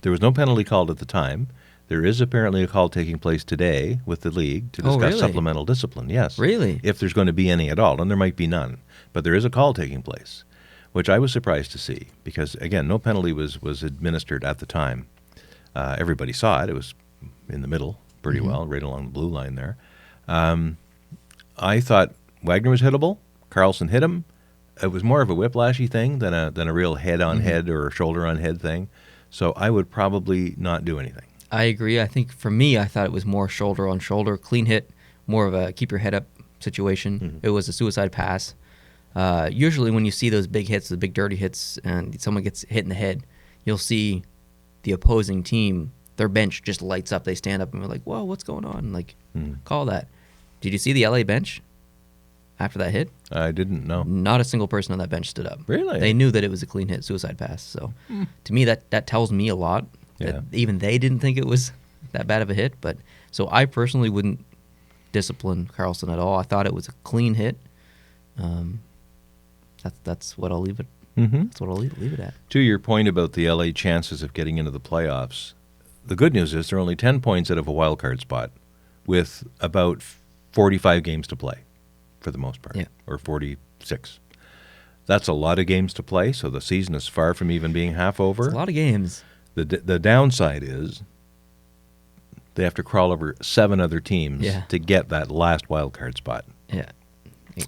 S2: There was no penalty called at the time. There is apparently a call taking place today with the league to discuss supplemental discipline. Yes.
S1: Really?
S2: If there's going to be any at all, and there might be none. But there is a call taking place, which I was surprised to see because, again, no penalty was administered at the time. Everybody saw it. It was in the middle pretty well, right along the blue line there. I thought Wagner was hittable. Karlsson hit him. It was more of a whiplashy thing than a real head-on-head or shoulder-on-head thing. So I would probably not do anything.
S1: I agree. I think for me, I thought it was more shoulder on shoulder, clean hit, more of a keep your head up situation. It was a suicide pass. Usually when you see those big hits, the big dirty hits, and someone gets hit in the head, you'll see the opposing team, their bench just lights up. They stand up and we're like, whoa, what's going on? Like, call that. Did you see the LA bench after that hit?
S2: I didn't know.
S1: Not a single person on that bench stood up.
S2: Really?
S1: They knew that it was a clean hit, suicide pass. So to me, that tells me a lot. That even they didn't think it was that bad of a hit. But so I personally wouldn't discipline Karlsson at all. I thought it was a clean hit. That's what I'll leave it. That's what I'll leave it at.
S2: To your point about the LA chances of getting into the playoffs, the good news is they're only 10 points out of a wild card spot, with about 45 games to play, for the most part, or 46. That's a lot of games to play. So the season is far from even being half over.
S1: It's a lot of games.
S2: The downside is they have to crawl over 7 other teams to get that last wild card spot.
S1: Yeah.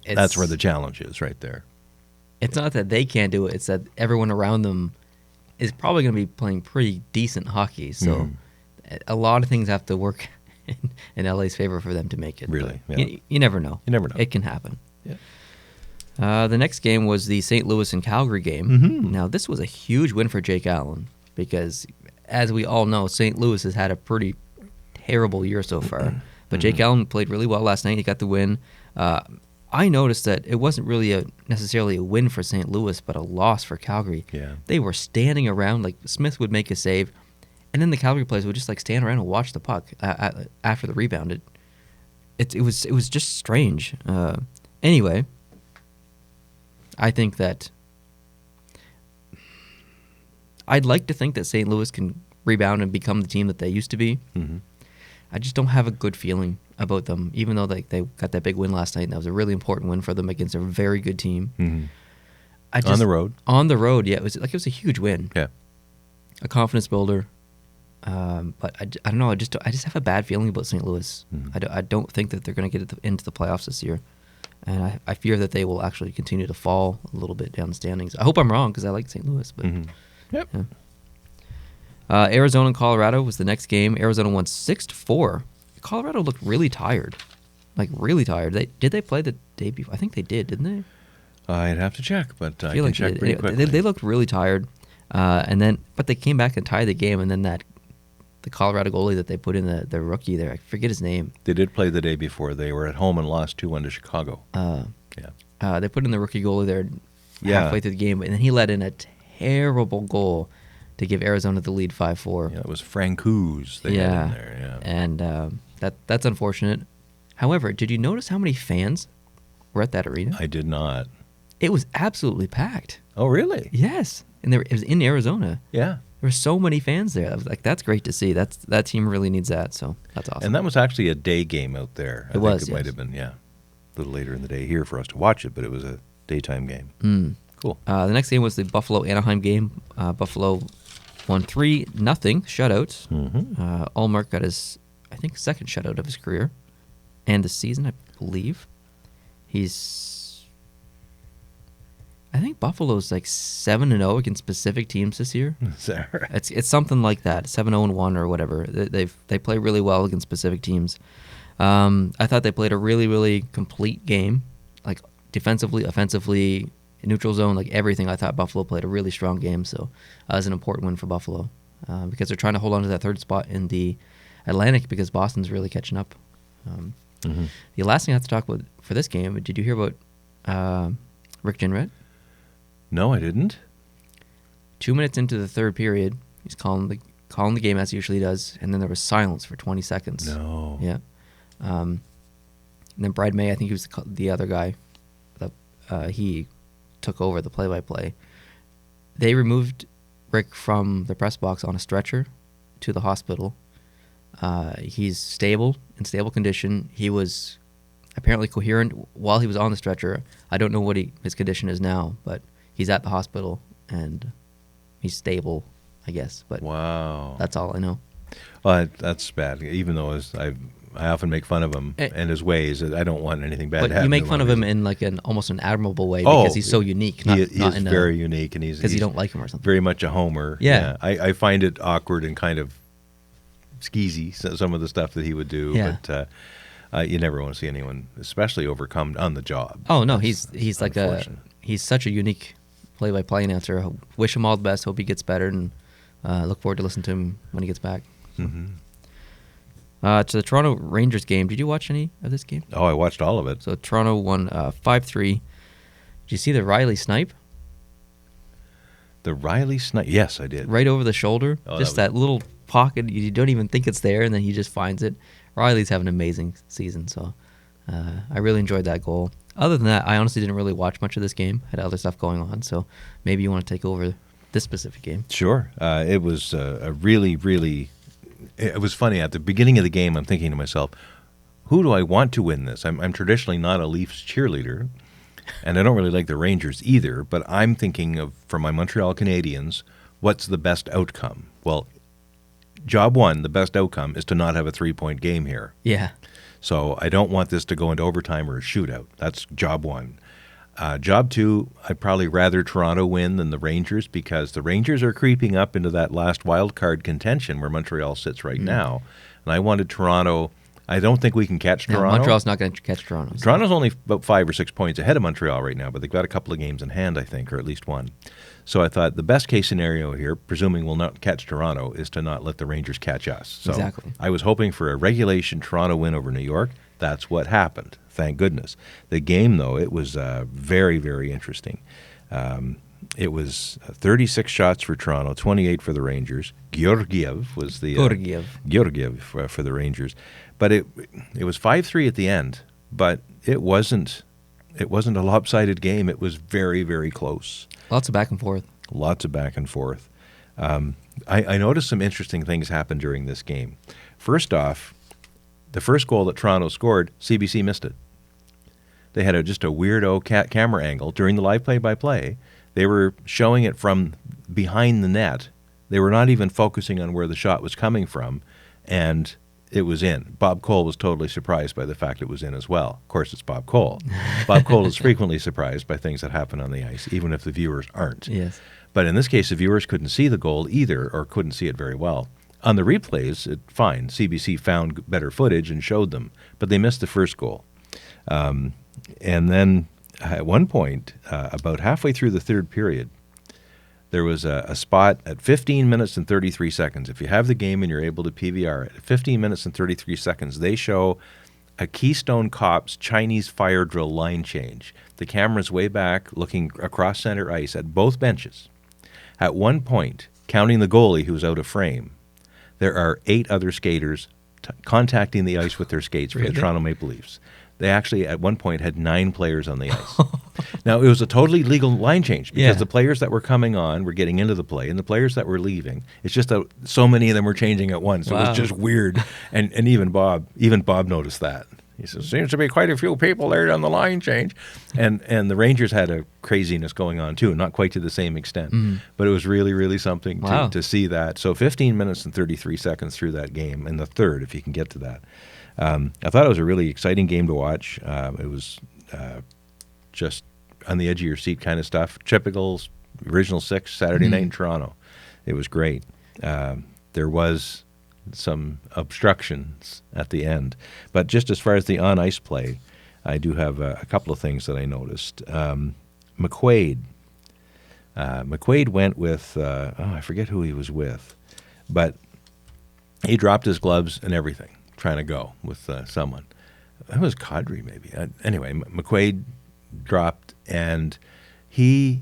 S2: That's where the challenge is right there.
S1: It's not that they can't do it. It's that everyone around them is probably going to be playing pretty decent hockey. So a lot of things have to work in LA's favor for them to make it.
S2: Really?
S1: Yeah. You never know.
S2: You never know.
S1: It can happen.
S2: Yeah.
S1: The next game was the St. Louis and Calgary game. Now, this was a huge win for Jake Allen because, as we all know, St. Louis has had a pretty terrible year so far. But Jake Allen played really well last night. He got the win. I noticed that it wasn't really necessarily a win for St. Louis, but a loss for Calgary.
S2: Yeah.
S1: They were standing around, like Smith would make a save, and then the Calgary players would just like stand around and watch the puck after the rebound. It was just strange. Anyway, I think that I'd like to think that St. Louis can rebound and become the team that they used to be. I just don't have a good feeling about them, even though they got that big win last night, and that was a really important win for them against a very good team.
S2: On the road?
S1: On the road, yeah. It was a huge win.
S2: Yeah.
S1: A confidence builder. But I don't know. I just have a bad feeling about St. Louis. I don't think that they're going to get into the playoffs this year. And I fear that they will actually continue to fall a little bit down the standings. I hope I'm wrong because I like St. Louis. But
S2: Yep.
S1: Yeah. Arizona and Colorado was the next game. Arizona won 6-4. Colorado looked really tired, like really tired. Did they play the day before? I think they did, didn't they?
S2: I'd have to check, but I
S1: feel
S2: can
S1: like
S2: check pretty quickly.
S1: They looked really tired, but they came back and tied the game. And then the Colorado goalie that they put in the rookie there, I forget his name.
S2: They did play the day before. They were at home and lost 2-1 to Chicago.
S1: They put in the rookie goalie there halfway through the game, and then he let in a terrible goal to give Arizona the lead 5-4.
S2: Yeah, it was Francouz they had in there. Yeah,
S1: and that's unfortunate. However, did you notice how many fans were at that arena?
S2: I did not.
S1: It was absolutely packed.
S2: Oh, really?
S1: Yes, and it was in Arizona.
S2: Yeah.
S1: There were so many fans there. I was like, that's great to see. That team really needs that, so that's awesome.
S2: And that was actually a day game out there. I think it might have been, a little later in the day here for us to watch it, but it was daytime game. Cool.
S1: The next game was the Buffalo-Anaheim game. Buffalo won 3-0, shutout. Allmark got his, I think, second shutout of his career and the season, I believe. I think Buffalo's like 7-0 against specific teams this year.
S2: Is that right?
S1: It's something like that, 7-0-1 or whatever. They play really well against specific teams. I thought they played a really, really complete game, like defensively, offensively, neutral zone, like everything. I thought Buffalo played a really strong game, so it was an important win for Buffalo because they're trying to hold on to that third spot in the Atlantic because Boston's really catching up. The last thing I have to talk about for this game, did you hear about Rick Jeanneret?
S2: No, I didn't.
S1: 2 minutes into the third period, he's calling the game as he usually does, and then there was silence for 20 seconds.
S2: No.
S1: Yeah. And then Brad May, I think he was the other guy, he took over the play-by-play. They removed Rick from the press box on a stretcher to the hospital. He's stable, in stable condition. He was apparently coherent while he was on the stretcher. I don't know what his condition is now, but he's at the hospital and he's stable, I guess. But
S2: wow,
S1: that's all I know.
S2: Well, that's bad. Even though I often make fun of him and his ways. I don't want anything bad to happen.
S1: But you make fun of him in like almost an admirable way because he's so unique.
S2: He is very unique, and
S1: because you don't like him or something.
S2: Very much a homer.
S1: Yeah.
S2: I find it awkward and kind of skeezy, some of the stuff that he would do.
S1: Yeah.
S2: But you never want to see anyone, especially overcome on the job.
S1: Oh no, he's like he's such a unique play-by-play announcer. Wish him all the best. Hope he gets better, and look forward to listening to him when he gets back. To the Toronto Rangers game. Did you watch any of this game?
S2: Oh, I watched all of it.
S1: So Toronto won 5-3. Did you see the Riley snipe?
S2: The Riley snipe? Yes, I did.
S1: Right over the shoulder.
S2: Oh,
S1: just that little pocket. You don't even think it's there, and then he just finds it. Riley's having an amazing season, so I really enjoyed that goal. Other than that, I honestly didn't really watch much of this game. I had other stuff going on, so maybe you want to take over this specific game.
S2: Sure. It was a really, really... It was funny. At the beginning of the game, I'm thinking to myself, who do I want to win this? I'm traditionally not a Leafs cheerleader, and I don't really like the Rangers either, but I'm thinking of, for my Montreal Canadiens, what's the best outcome? Well, job one, the best outcome, is to not have a 3-point game here.
S1: Yeah.
S2: So I don't want this to go into overtime or a shootout. That's job one. Job two, I'd probably rather Toronto win than the Rangers because the Rangers are creeping up into that last wild card contention where Montreal sits right now. And I wanted Toronto. I don't think we can catch Toronto.
S1: Montreal's not going to catch Toronto. So.
S2: Toronto's only about 5 or 6 points ahead of Montreal right now, but they've got a couple of games in hand, I think, or at least one. So I thought the best case scenario here, presuming we'll not catch Toronto, is to not let the Rangers catch us. So
S1: exactly. I
S2: was hoping for a regulation Toronto win over New York. That's what happened. Thank goodness. The game, though, it was very, very interesting. It was 36 shots for Toronto, 28 for the Rangers. Georgiev was the Georgiev for the Rangers, but it was 5-3 at the end. But it wasn't a lopsided game. It was very, very close.
S1: Lots of back and forth.
S2: Lots of back and forth. I noticed some interesting things happen during this game. First off, the first goal that Toronto scored, CBC missed it. They had just a weirdo camera angle during the live play-by-play. They were showing it from behind the net. They were not even focusing on where the shot was coming from, and it was in. Bob Cole was totally surprised by the fact it was in as well. Of course, it's Bob Cole. Bob Cole is frequently surprised by things that happen on the ice, even if the viewers aren't.
S1: Yes.
S2: But in this case, the viewers couldn't see the goal either, or couldn't see it very well. On the replays, fine. CBC found better footage and showed them, but they missed the first goal. And then at one point, about halfway through the third period, there was a spot at 15 minutes and 33 seconds. If you have the game and you're able to PVR it, at 15 minutes and 33 seconds, they show a Keystone Cops Chinese fire drill line change. The camera's way back, looking across center ice at both benches. At one point, counting the goalie who's out of frame, there are 8 other skaters contacting the ice with their skates for the Toronto Maple Leafs. They actually, at one point, had 9 players on the ice. Now, it was a totally legal line change because the players that were coming on were getting into the play, and the players that were leaving, it's just that so many of them were changing at once. Wow. It was just weird. And even Bob noticed that. He says, seems to be quite a few people there on the line change. And the Rangers had a craziness going on too, not quite to the same extent. But it was really, really something to see that. So 15 minutes and 33 seconds through that game in the third, if you can get to that. I thought it was a really exciting game to watch. It was just on the edge of your seat kind of stuff. Typical original six Saturday night in Toronto. It was great. There was some obstructions at the end. But just as far as the on-ice play, I do have a couple of things that I noticed. McQuaid. McQuaid went with, I forget who he was with, but he dropped his gloves and everything, trying to go with someone. It was Kadri, maybe. Anyway, McQuaid dropped, and he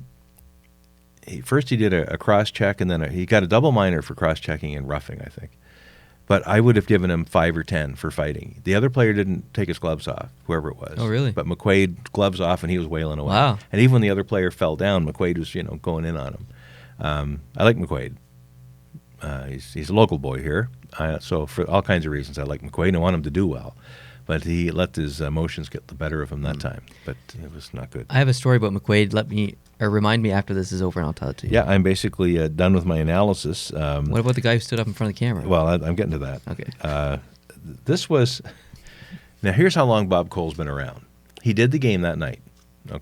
S2: first he did a cross-check, and then he got a double minor for cross-checking and roughing, I think. But I would have given him 5 or 10 for fighting. The other player didn't take his gloves off, whoever it was.
S1: Oh, really?
S2: But McQuaid, gloves off, and he was wailing away.
S1: Wow.
S2: And even when the other player fell down, McQuaid was, going in on him. I like McQuaid. He's a local boy here. So for all kinds of reasons, I like McQuaid, and I want him to do well. But he let his emotions get the better of him that time. But it was not good.
S1: I have a story about McQuaid. Remind me after this is over, and I'll tell it to you.
S2: Yeah, I'm basically done with my analysis.
S1: What about the guy who stood up in front of the camera?
S2: Well, I'm getting to that.
S1: Okay.
S2: This was... Now, here's how long Bob Cole's been around. He did the game that night,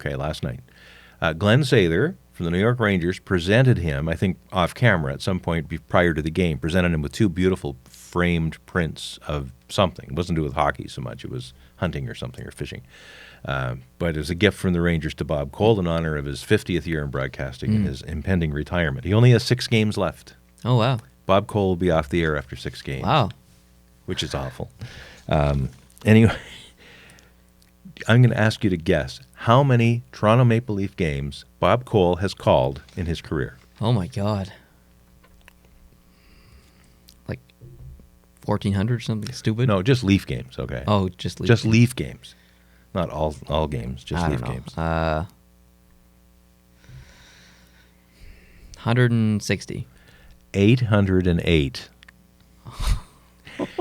S2: last night. Glenn Sather from the New York Rangers presented him, I think off camera at some point prior to the game, presented him with 2 beautiful framed prints of something. It wasn't to do with hockey so much. It was hunting or something, or fishing. But it was a gift from the Rangers to Bob Cole in honor of his 50th year in broadcasting and his impending retirement. He only has 6 games left.
S1: Oh, wow.
S2: Bob Cole will be off the air after 6 games.
S1: Wow.
S2: Which is awful. Anyway, I'm going to ask you to guess how many Toronto Maple Leaf games Bob Cole has called in his career.
S1: Oh, my God. Like 1,400 or something stupid?
S2: No, just Leaf games, okay?
S1: Oh, just Leaf.
S2: Just Leaf games. Not all games, just Leaf games.
S1: 160.
S2: 808.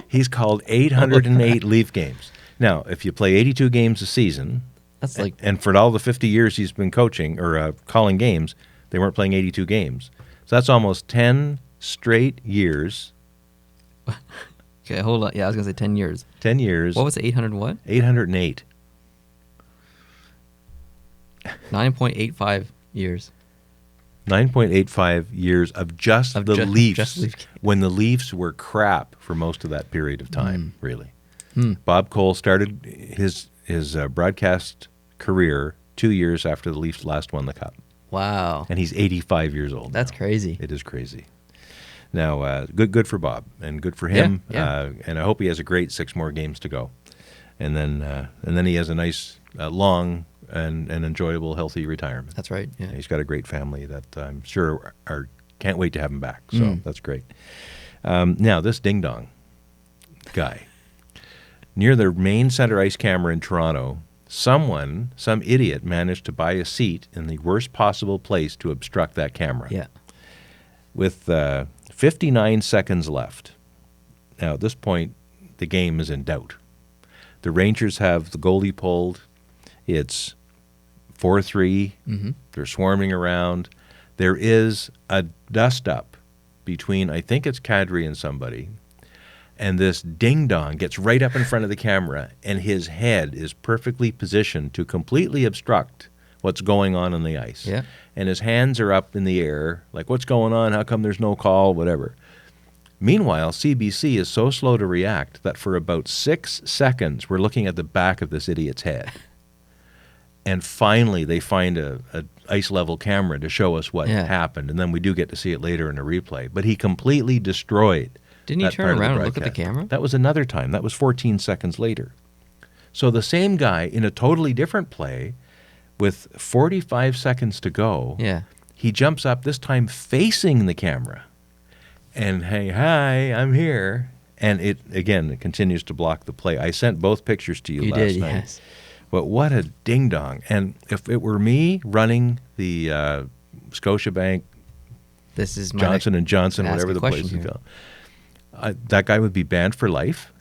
S2: He's called 808 Leaf games. Now, if you play 82 games a season,
S1: that's like,
S2: and for all the 50 years he's been coaching or calling games, they weren't playing 82 games. So that's almost 10 straight years.
S1: Okay, hold on. Yeah, I was going to say 10 years.
S2: 10 years.
S1: What was it, 800 what?
S2: 808.
S1: 9.85 years.
S2: 9.85 years of just the Leafs,
S1: just Leaf
S2: when the Leafs were crap for most of that period of time, really. Bob Cole started his broadcast career 2 years after the Leafs last won the Cup.
S1: Wow.
S2: And he's 85 years old.
S1: That's
S2: now.
S1: crazy.
S2: It is crazy. Now, good for Bob, and good for him.
S1: Yeah.
S2: And I hope he has a great 6 more games to go. And then he has a nice, long, and enjoyable, healthy retirement.
S1: That's right. Yeah.
S2: He's got a great family that I'm sure can't wait to have him back. So that's great. Now, this ding-dong guy. Near the main center ice camera in Toronto, some idiot managed to buy a seat in the worst possible place to obstruct that camera.
S1: Yeah.
S2: With 59 seconds left. Now, at this point, the game is in doubt. The Rangers have the goalie pulled. It's 4-3. They're swarming around. There is a dust-up between, I think it's Kadri and somebody, and this ding-dong gets right up in front of the camera, and his head is perfectly positioned to completely obstruct what's going on the ice.
S1: Yeah.
S2: And his hands are up in the air, like, what's going on? How come there's no call? Whatever. Meanwhile, CBC is so slow to react that for about 6 seconds, we're looking at the back of this idiot's head. And finally, they find a ice-level camera to show us what happened, and then we do get to see it later in a replay. But he completely destroyed
S1: Didn't he turn around and look at the camera?
S2: That was another time. That was 14 seconds later. So the same guy in a totally different play with 45 seconds to go, he jumps up, this time facing the camera. And, hey, hi, I'm here. And it continues to block the play. I sent both pictures to you last night.
S1: Yes.
S2: But what a ding-dong. And if it were me running the Scotiabank,
S1: this is
S2: Johnson & Johnson, whatever the place is called, that guy would be banned for life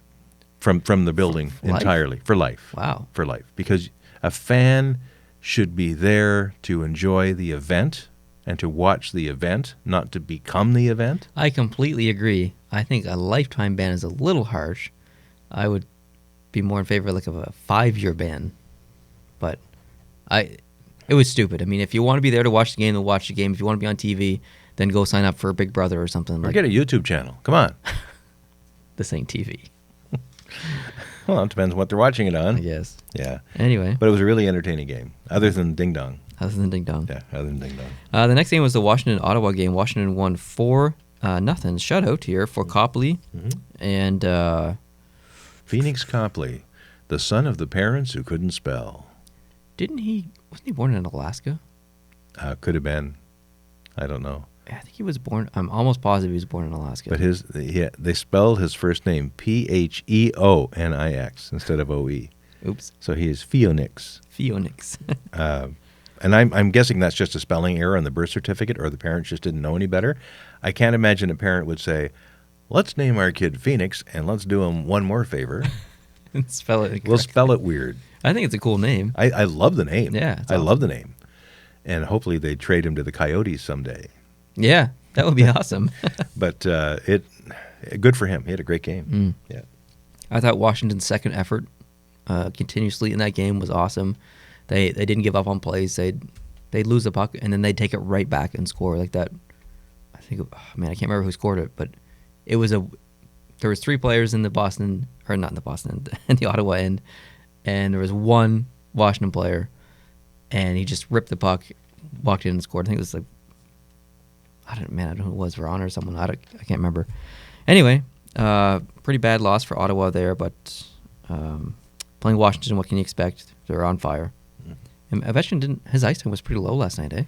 S2: from the building
S1: life?
S2: entirely for life.
S1: Wow.
S2: For life, because a fan should be there to enjoy the event and to watch the event, not to become the event.
S1: I completely agree. I think a lifetime ban is a little harsh. I would be more in favor of a 5-year ban. But it was stupid. I mean, if you want to be there to watch the game, then watch the game. If you want to be on TV, then go sign up for Big Brother or something.
S2: Or get a YouTube channel. Come on.
S1: This ain't TV.
S2: Well, it depends what they're watching it on.
S1: I guess.
S2: Yeah.
S1: Anyway.
S2: But it was a really entertaining game, other than Ding Dong.
S1: Other than Ding Dong.
S2: Yeah, other than Ding Dong.
S1: The next game was the Washington-Ottawa game. Washington won 4-0. Shutout here for Copley. And
S2: Phoenix Copley, the son of the parents who couldn't spell.
S1: wasn't he born in Alaska?
S2: Could have been. I don't know.
S1: I think he was born, I'm almost positive he was born in Alaska.
S2: But they spelled his first name Pheonix instead of OE.
S1: Oops.
S2: So he is Pheonix.
S1: Pheonix.
S2: And I'm guessing that's just a spelling error on the birth certificate, or the parents just didn't know any better. I can't imagine a parent would say, let's name our kid Phoenix, and let's do him one more favor.
S1: Spell it correctly.
S2: We'll spell it weird.
S1: I think it's a cool name.
S2: I love the name.
S1: Yeah, it's
S2: I
S1: awesome.
S2: love the name. And hopefully they trade him to the Coyotes someday.
S1: Yeah, that would be awesome.
S2: But good for him. He had a great game. Yeah.
S1: I thought Washington's second effort continuously in that game was awesome. They didn't give up on plays. They'd lose the puck, and then they'd take it right back and score like that. I think, I can't remember who scored it, but it was there was 3 players in the Boston, or not in the Boston, in the Ottawa end, and there was one Washington player, and he just ripped the puck, walked in and scored. I think it was like, I don't know who it was, Veron or someone. I can't remember. Anyway, pretty bad loss for Ottawa there, but playing Washington, what can you expect? They're on fire. And Ovechkin his ice time was pretty low last night, eh?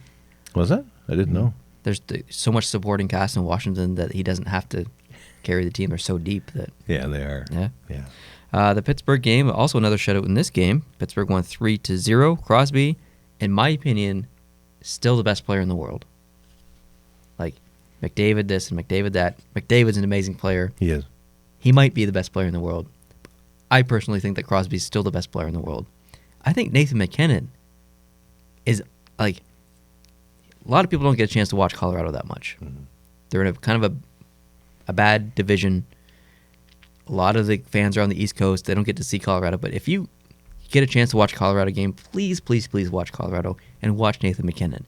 S2: Was that? I didn't know.
S1: There's so much supporting cast in Washington that he doesn't have to carry the team. They're so deep that.
S2: Yeah, they are.
S1: Yeah.
S2: Yeah.
S1: The Pittsburgh game, also another shutout in this game. Pittsburgh won 3-0. Crosby, in my opinion, still the best player in the world. Like McDavid this and McDavid that. McDavid's an amazing player.
S2: He is.
S1: He might be the best player in the world. I personally think that Crosby's still the best player in the world. I think Nathan McKinnon is like, a lot of people don't get a chance to watch Colorado that much. They're in a kind of a bad division. A lot of the fans are on the East Coast. They don't get to see Colorado. But if you get a chance to watch a Colorado game, please, please, please watch Colorado and watch Nathan McKinnon.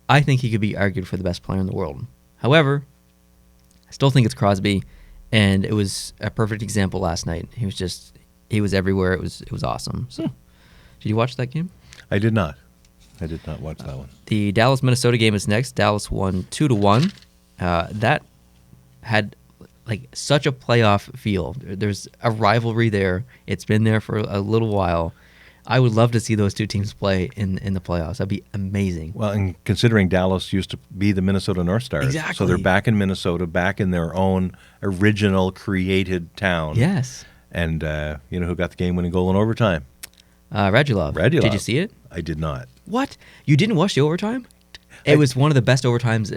S1: I think he could be argued for the best player in the world. However, I still think it's Crosby, and it was a perfect example last night. He was everywhere. It was awesome. So, did you watch that game?
S2: I did not. I did not watch that one.
S1: The Dallas-Minnesota game is next. Dallas won 2-1. That had like such a playoff feel. There's a rivalry there. It's been there for a little while. I would love to see those two teams play in the playoffs. That'd be amazing.
S2: Well, and considering Dallas used to be the Minnesota North Stars.
S1: Exactly.
S2: So they're back in Minnesota, back in their own original created town.
S1: Yes.
S2: And you know who got the game-winning goal in overtime?
S1: Radulov. Did you see it?
S2: I did not.
S1: What? You didn't watch the overtime? It was one of the best overtimes.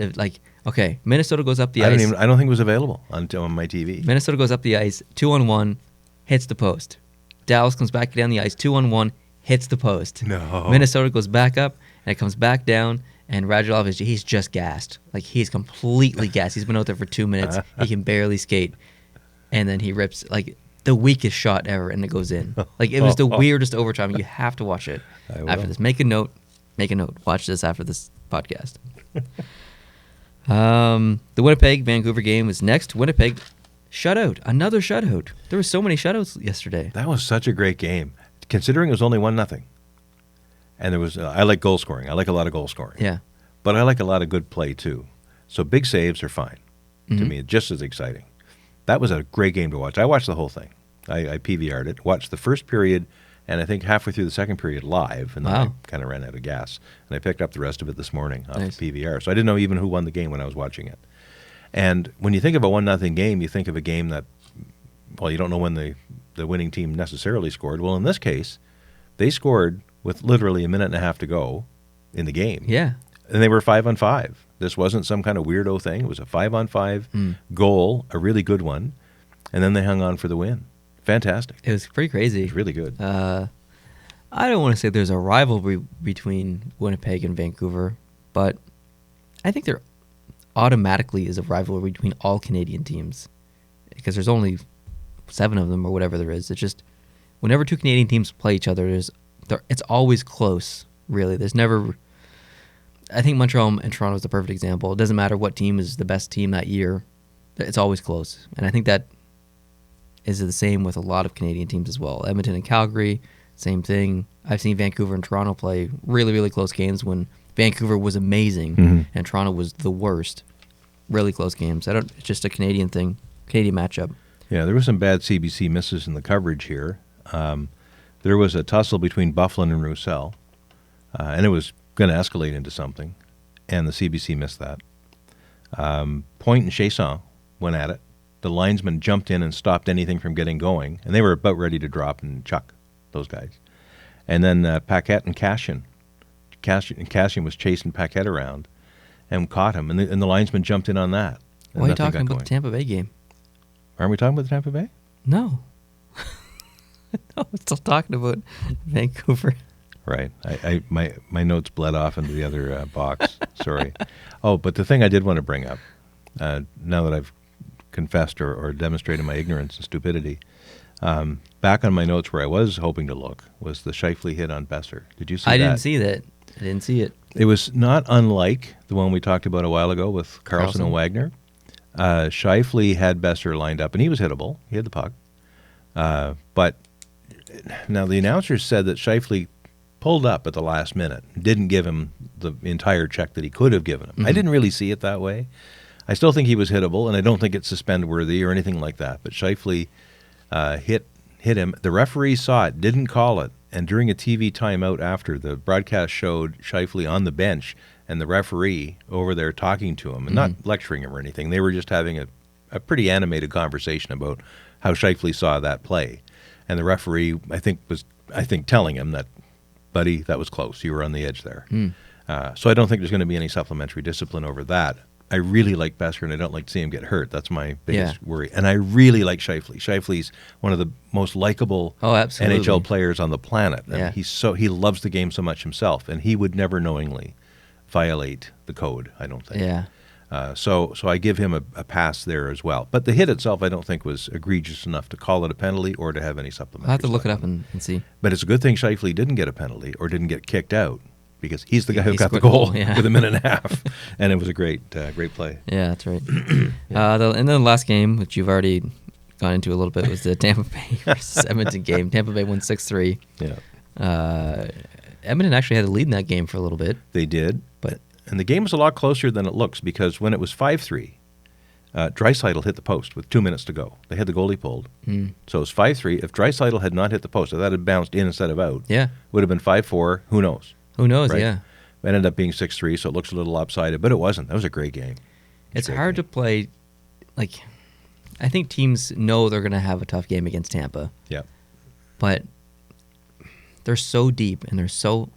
S1: Okay, Minnesota goes up the ice.
S2: I don't think it was available on my TV.
S1: Minnesota goes up the ice, 2-on-1, hits the post. Dallas comes back down the ice, 2-on-1, hits the post.
S2: No.
S1: Minnesota goes back up, and it comes back down, and Radulov he's just gassed. Like, he's completely gassed. He's been out there for 2 minutes. He can barely skate. And then he rips, like, the weakest shot ever, and it goes in. Like, it was the weirdest overtime. You have to watch it after this. Make a note. Watch this after this podcast. The Winnipeg-Vancouver game is next. Winnipeg shutout. Another shutout. There were so many shutouts yesterday.
S2: That was such a great game, considering it was only 1-0. And there was I like goal scoring. I like a lot of goal scoring.
S1: Yeah.
S2: But I like a lot of good play, too. So big saves are fine. To me, just as exciting. That was a great game to watch. I watched the whole thing. I PVR'd it, watched the first period, and I think halfway through the second period live, and then I kind of ran out of gas. And I picked up the rest of it this morning off the PVR. So I didn't know even who won the game when I was watching it. And when you think of a 1-0 game, you think of a game that, well, you don't know when the winning team necessarily scored. Well, in this case, they scored with literally a minute and a half to go in the game.
S1: Yeah.
S2: And they were 5-on-5. This wasn't some kind of weirdo thing. It was a 5-on-5 goal, a really good one. And then they hung on for the win. fantastic.
S1: It was pretty crazy.
S2: It was really good.
S1: I don't want to say there's a rivalry between Winnipeg and Vancouver, but I think there automatically is a rivalry between all Canadian teams because there's only 7 of them or whatever there is. It's just whenever 2 Canadian teams play each other, it's always close, really. There's never... I think Montreal and Toronto is the perfect example. It doesn't matter what team is the best team that year. It's always close. And I think that is the same with a lot of Canadian teams as well. Edmonton and Calgary, same thing. I've seen Vancouver and Toronto play really, really close games when Vancouver was amazing and Toronto was the worst. Really close games. It's just a Canadian thing, Canadian matchup.
S2: Yeah, there were some bad CBC misses in the coverage here. There was a tussle between Bufflin and Roussel, and it was going to escalate into something, and the CBC missed that. Point and Chasson went at it. The linesman jumped in and stopped anything from getting going, and they were about ready to drop and chuck those guys. And then Paquette and Cashin. Cashin was chasing Paquette around and caught him, and the linesman jumped in on that.
S1: Why are you talking about the Tampa Bay game?
S2: Aren't we talking about the Tampa Bay?
S1: No. No, I'm still talking about Vancouver.
S2: Right. My notes bled off into the other box. Sorry. Oh, but the thing I did want to bring up, now that I've confessed or demonstrated my ignorance and stupidity, back on my notes where I was hoping to look was the Scheifele hit on Besser. Did you see that?
S1: I didn't see that. I didn't see it.
S2: It was not unlike the one we talked about a while ago with Carlson and Wagner. Scheifele had Besser lined up, and he was hittable. He had the puck. But now the announcers said that Scheifele pulled up at the last minute, didn't give him the entire check that he could have given him. I didn't really see it that way. I still think he was hittable, and I don't think it's suspend-worthy or anything like that. But Scheifele hit him. The referee saw it, didn't call it, and during a TV timeout after, the broadcast showed Scheifele on the bench and the referee over there talking to him, and not lecturing him or anything. They were just having a pretty animated conversation about how Scheifele saw that play. And the referee, I think, telling him that, buddy, that was close. You were on the edge there. So I don't think there's going to be any supplementary discipline over that. I really like Besser, and I don't like to see him get hurt. That's my biggest worry. And I really like Scheifele. Scheifele's one of the most likable NHL players on the planet. And he loves the game so much himself, and he would never knowingly violate the code, I don't think.
S1: Yeah.
S2: So I give him a pass there as well. But the hit itself I don't think was egregious enough to call it a penalty or to have any supplementary.
S1: I'll have to look it up and see.
S2: But it's a good thing Scheifele didn't get a penalty or didn't get kicked out, because he's the guy who got the goal with a minute and a half. And it was a great play.
S1: Yeah, that's right. And then the last game, which you've already gone into a little bit, was the Tampa Bay versus Edmonton game. Tampa Bay won 6-3.
S2: Yeah.
S1: Edmonton actually had the lead in that game for a little bit.
S2: They did. And the game was a lot closer than it looks, because when it was 5-3, Draisaitl hit the post with 2 minutes to go. They had the goalie pulled. So it was 5-3. If Draisaitl had not hit the post, if that had bounced in instead of out, would have been 5-4. Who knows?
S1: Who knows,
S2: right? It ended up being 6-3, so it looks a little lopsided, but it wasn't. That was a great game.
S1: It's hard to play. I think teams know they're going to have a tough game against Tampa.
S2: Yeah.
S1: But they're so deep and they're so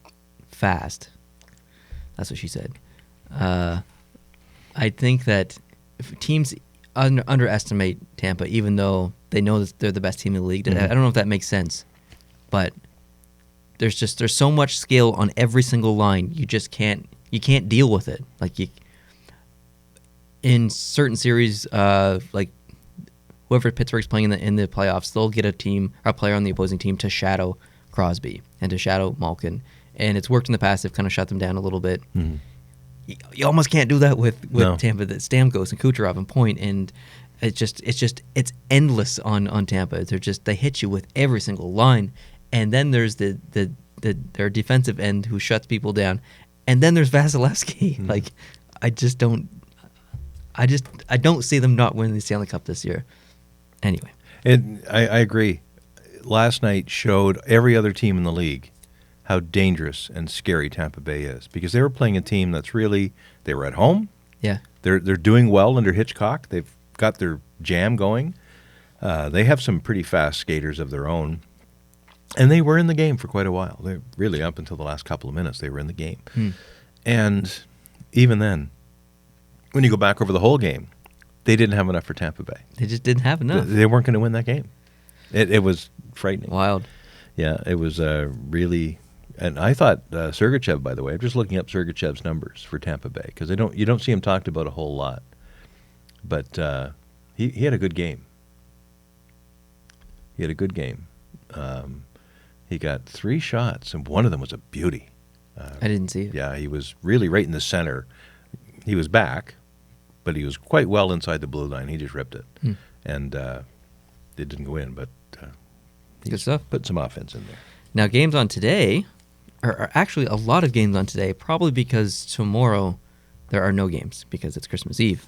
S1: fast. That's what she said. I think that if teams underestimate Tampa, even though they know that they're the best team in the league. I don't know if that makes sense, but there's so much skill on every single line. You can't deal with it. In certain series, like whoever Pittsburgh's playing in the playoffs, they'll get a player on the opposing team to shadow Crosby and to shadow Malkin. And it's worked in the past. They've kind of shut them down a little bit. You almost can't do that with Tampa. That Stamkos and Kucherov and Point, and it's endless on Tampa. They hit you with every single line, and then there's their defensive end who shuts people down, and then there's Vasilevsky. I don't see them not winning the Stanley Cup this year. Anyway,
S2: I agree. Last night showed every other team in the league how dangerous and scary Tampa Bay is, because they were playing a team that's they were at home.
S1: Yeah.
S2: They're doing well under Hitchcock. They've got their jam going. They have some pretty fast skaters of their own. And they were in the game for quite a while. They really, up until the last couple of minutes, they were in the game. And even then, when you go back over the whole game, they didn't have enough for Tampa Bay.
S1: They just didn't have enough.
S2: They weren't going to win that game. It was frightening.
S1: Wild.
S2: Yeah, it was really. And I thought Sergachev, by the way, I'm just looking up Sergachev's numbers for Tampa Bay because you don't see him talked about a whole lot. But he had a good game. He had a good game. He got 3 shots, and one of them was a beauty.
S1: I didn't see it.
S2: Yeah, he was really right in the center. He was back, but he was quite well inside the blue line. He just ripped it. And it didn't go in, but
S1: Good stuff.
S2: Put some offense in there.
S1: Now, games on today, are actually a lot of games on today, probably because tomorrow there are no games because it's Christmas Eve.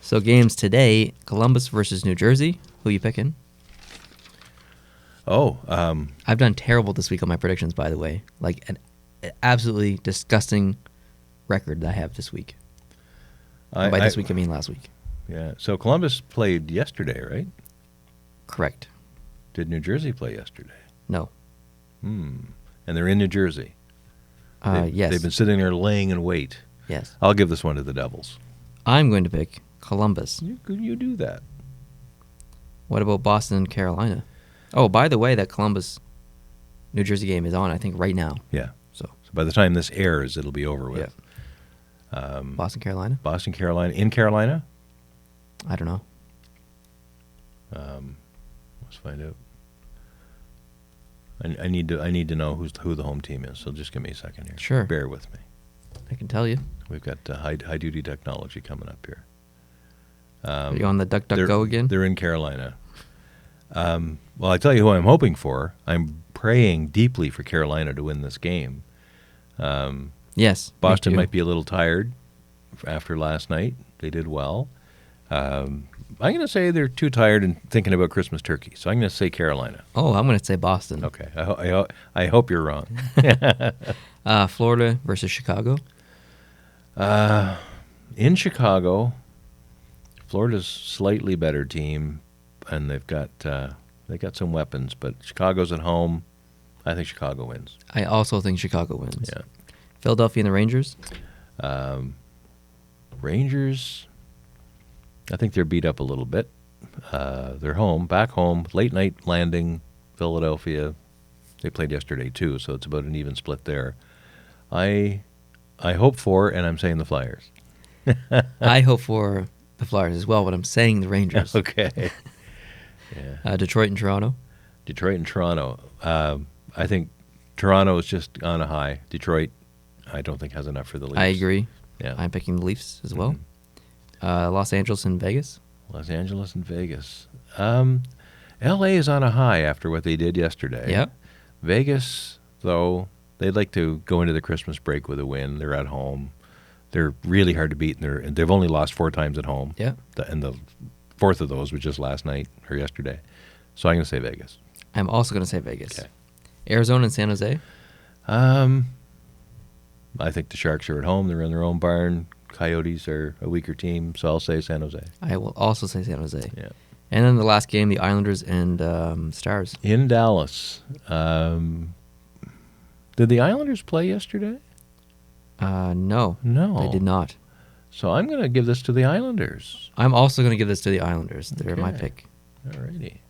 S1: So games today, Columbus versus New Jersey. Who you picking? I've done terrible this week on my predictions, by the way. Like an absolutely disgusting record that I have this week. And by this week, I mean last week.
S2: Yeah. So Columbus played yesterday, right?
S1: Correct.
S2: Did New Jersey play yesterday?
S1: No.
S2: And they're in New Jersey.
S1: Yes.
S2: They've been sitting there laying in wait.
S1: Yes.
S2: I'll give this one to the Devils.
S1: I'm going to pick Columbus.
S2: You do that.
S1: What about Boston and Carolina? Oh, by the way, that Columbus New Jersey game is on, I think, right now.
S2: Yeah.
S1: So
S2: by the time this airs, it'll be over with.
S1: Yeah. Boston, Carolina?
S2: Boston, Carolina. In Carolina?
S1: I don't know.
S2: Let's find out. I need to know who the home team is, so just give me a second here.
S1: Sure.
S2: Bear with me.
S1: I can tell you.
S2: We've got high-duty technology coming up here.
S1: Are you on the DuckDuckGo again?
S2: They're in Carolina. Well, I tell you who I'm hoping for. I'm praying deeply for Carolina to win this game.
S1: Yes.
S2: Boston might be a little tired after last night. They did well. I'm going to say they're too tired and thinking about Christmas turkey, so I'm going to say Carolina.
S1: Oh, I'm going to say Boston.
S2: Okay. I hope you're wrong.
S1: Florida versus Chicago.
S2: In Chicago, Florida's slightly better team, and they've got some weapons, but Chicago's at home. I think Chicago wins.
S1: I also think Chicago wins.
S2: Yeah.
S1: Philadelphia and the Rangers.
S2: Rangers, I think they're beat up a little bit. They're back home, late night landing, Philadelphia. They played yesterday too, so it's about an even split there. I hope for, and I'm saying the Flyers.
S1: I hope for the Flyers as well, but I'm saying the Rangers.
S2: Okay. Yeah.
S1: Detroit and Toronto.
S2: Detroit and Toronto. I think Toronto is just on a high. Detroit, I don't think has enough for the Leafs.
S1: I agree.
S2: Yeah.
S1: I'm picking the Leafs as well. Los Angeles and Vegas.
S2: Los Angeles and Vegas. L.A. is on a high after what they did yesterday.
S1: Yeah.
S2: Vegas, though, they'd like to go into the Christmas break with a win. They're at home. They're really hard to beat, and they've only lost 4 times at home.
S1: Yeah.
S2: And the fourth of those was just last night or yesterday. So I'm going to say Vegas.
S1: I'm also going to say Vegas.
S2: Okay.
S1: Arizona and San Jose.
S2: I think the Sharks are at home. They're in their own barn. Coyotes are a weaker team, so I'll say San Jose.
S1: I will also say San Jose.
S2: Yeah.
S1: And then the last game, the Islanders and Stars.
S2: In Dallas. Did the Islanders play yesterday?
S1: No.
S2: No.
S1: They did not.
S2: So I'm going to give this to the Islanders.
S1: I'm also going to give this to the Islanders. They're my
S2: Okay.
S1: pick.
S2: All righty.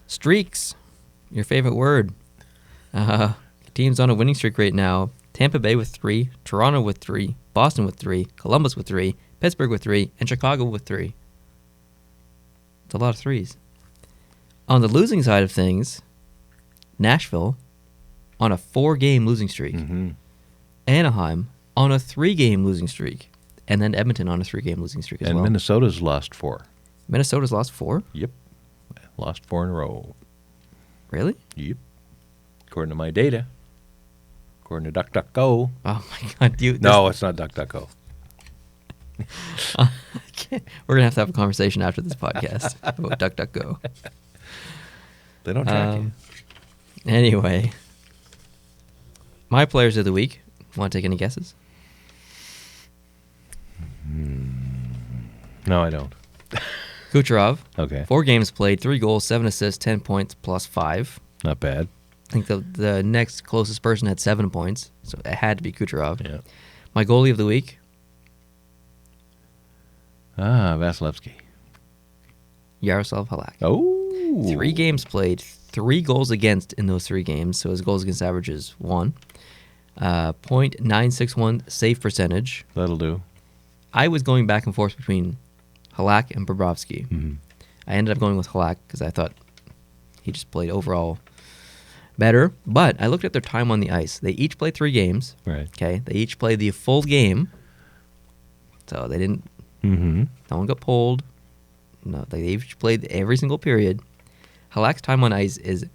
S1: Streaks. Your favorite word. Teams on a winning streak right now. Tampa Bay with 3, Toronto with 3, Boston with 3, Columbus with 3, Pittsburgh with 3, and Chicago with 3. It's a lot of threes. On the losing side of things, Nashville on a 4-game losing streak.
S2: Mm-hmm.
S1: Anaheim on a 3-game losing streak. And then Edmonton on a 3-game losing streak as well.
S2: And Minnesota's lost 4.
S1: Minnesota's lost 4?
S2: Yep. Lost 4 in a row.
S1: Really?
S2: Yep. According to my data. According to DuckDuckGo.
S1: Oh my God!
S2: No, it's not DuckDuckGo.
S1: We're gonna have to have a conversation after this podcast about DuckDuckGo.
S2: They don't track you.
S1: Anyway, my players of the week. Want to take any guesses?
S2: No, I don't.
S1: Kucherov.
S2: Okay.
S1: 4 games played, 3 goals, 7 assists, 10 points, plus 5.
S2: Not bad.
S1: I think the next closest person had 7 points, so it had to be Kucherov.
S2: Yeah.
S1: My goalie of the week.
S2: Vasilevsky.
S1: Yaroslav Halak.
S2: Oh. Ooh.
S1: 3 games played, 3 goals against in those 3 games. So his goals against average is 1. .961 save percentage.
S2: That'll do.
S1: I was going back and forth between Halak and Bobrovsky.
S2: Mm-hmm.
S1: I ended up going with Halak because I thought he just played overall better. But I looked at their time on the ice. They each played 3 games.
S2: Right.
S1: Okay. They each played the full game. So they didn't.
S2: Mm-hmm.
S1: No one got pulled. No, they each played every single period. Halak's time on ice is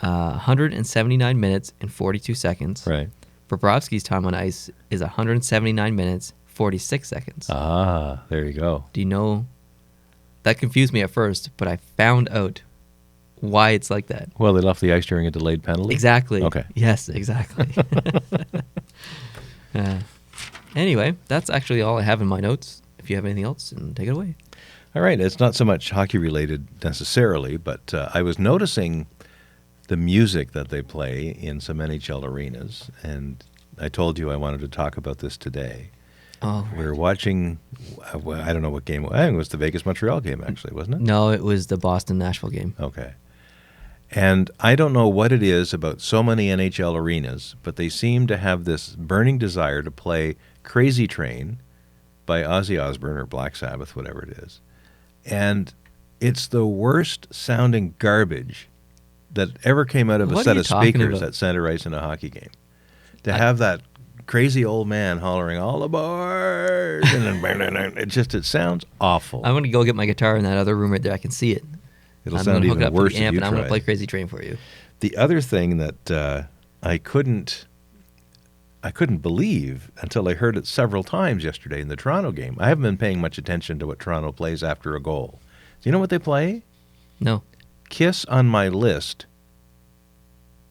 S1: 179 minutes and 42 seconds.
S2: Right.
S1: Bobrovsky's time on ice is 179 minutes, 46 seconds.
S2: Ah, there you go.
S1: Do you know? That confused me at first, but I found out why it's like that.
S2: Well, they left the ice during a delayed penalty?
S1: Exactly.
S2: Okay.
S1: Yes, exactly. Anyway, that's actually all I have in my notes. If you have anything else, then take it away.
S2: All right. It's not so much hockey related necessarily, but I was noticing the music that they play in some NHL arenas, and I told you I wanted to talk about this today.
S1: Oh,
S2: We were watching, I don't know what game, I think it was the Vegas-Montreal game, actually, wasn't it?
S1: no, it was the Boston-Nashville game.
S2: Okay. And I don't know what it is about so many NHL arenas, but they seem to have this burning desire to play Crazy Train by Ozzy Osbourne or Black Sabbath, whatever it is. And it's the worst sounding garbage that ever came out of a
S1: What are
S2: set
S1: you
S2: of
S1: talking
S2: speakers
S1: about?
S2: at center ice in a hockey game. To have that crazy old man hollering, all aboard, and then it sounds awful.
S1: I'm going to go get my guitar in that other room right there. I can see it.
S2: It'll
S1: I'm
S2: sound
S1: gonna hook
S2: even
S1: it up to
S2: worse
S1: the
S2: if
S1: amp,
S2: you
S1: and I'm going
S2: try
S1: to play
S2: it.
S1: Crazy Train for you.
S2: The other thing that I couldn't believe until I heard it several times yesterday in the Toronto game. I haven't been paying much attention to what Toronto plays after a goal. Do you know what they play?
S1: No.
S2: Kiss on My List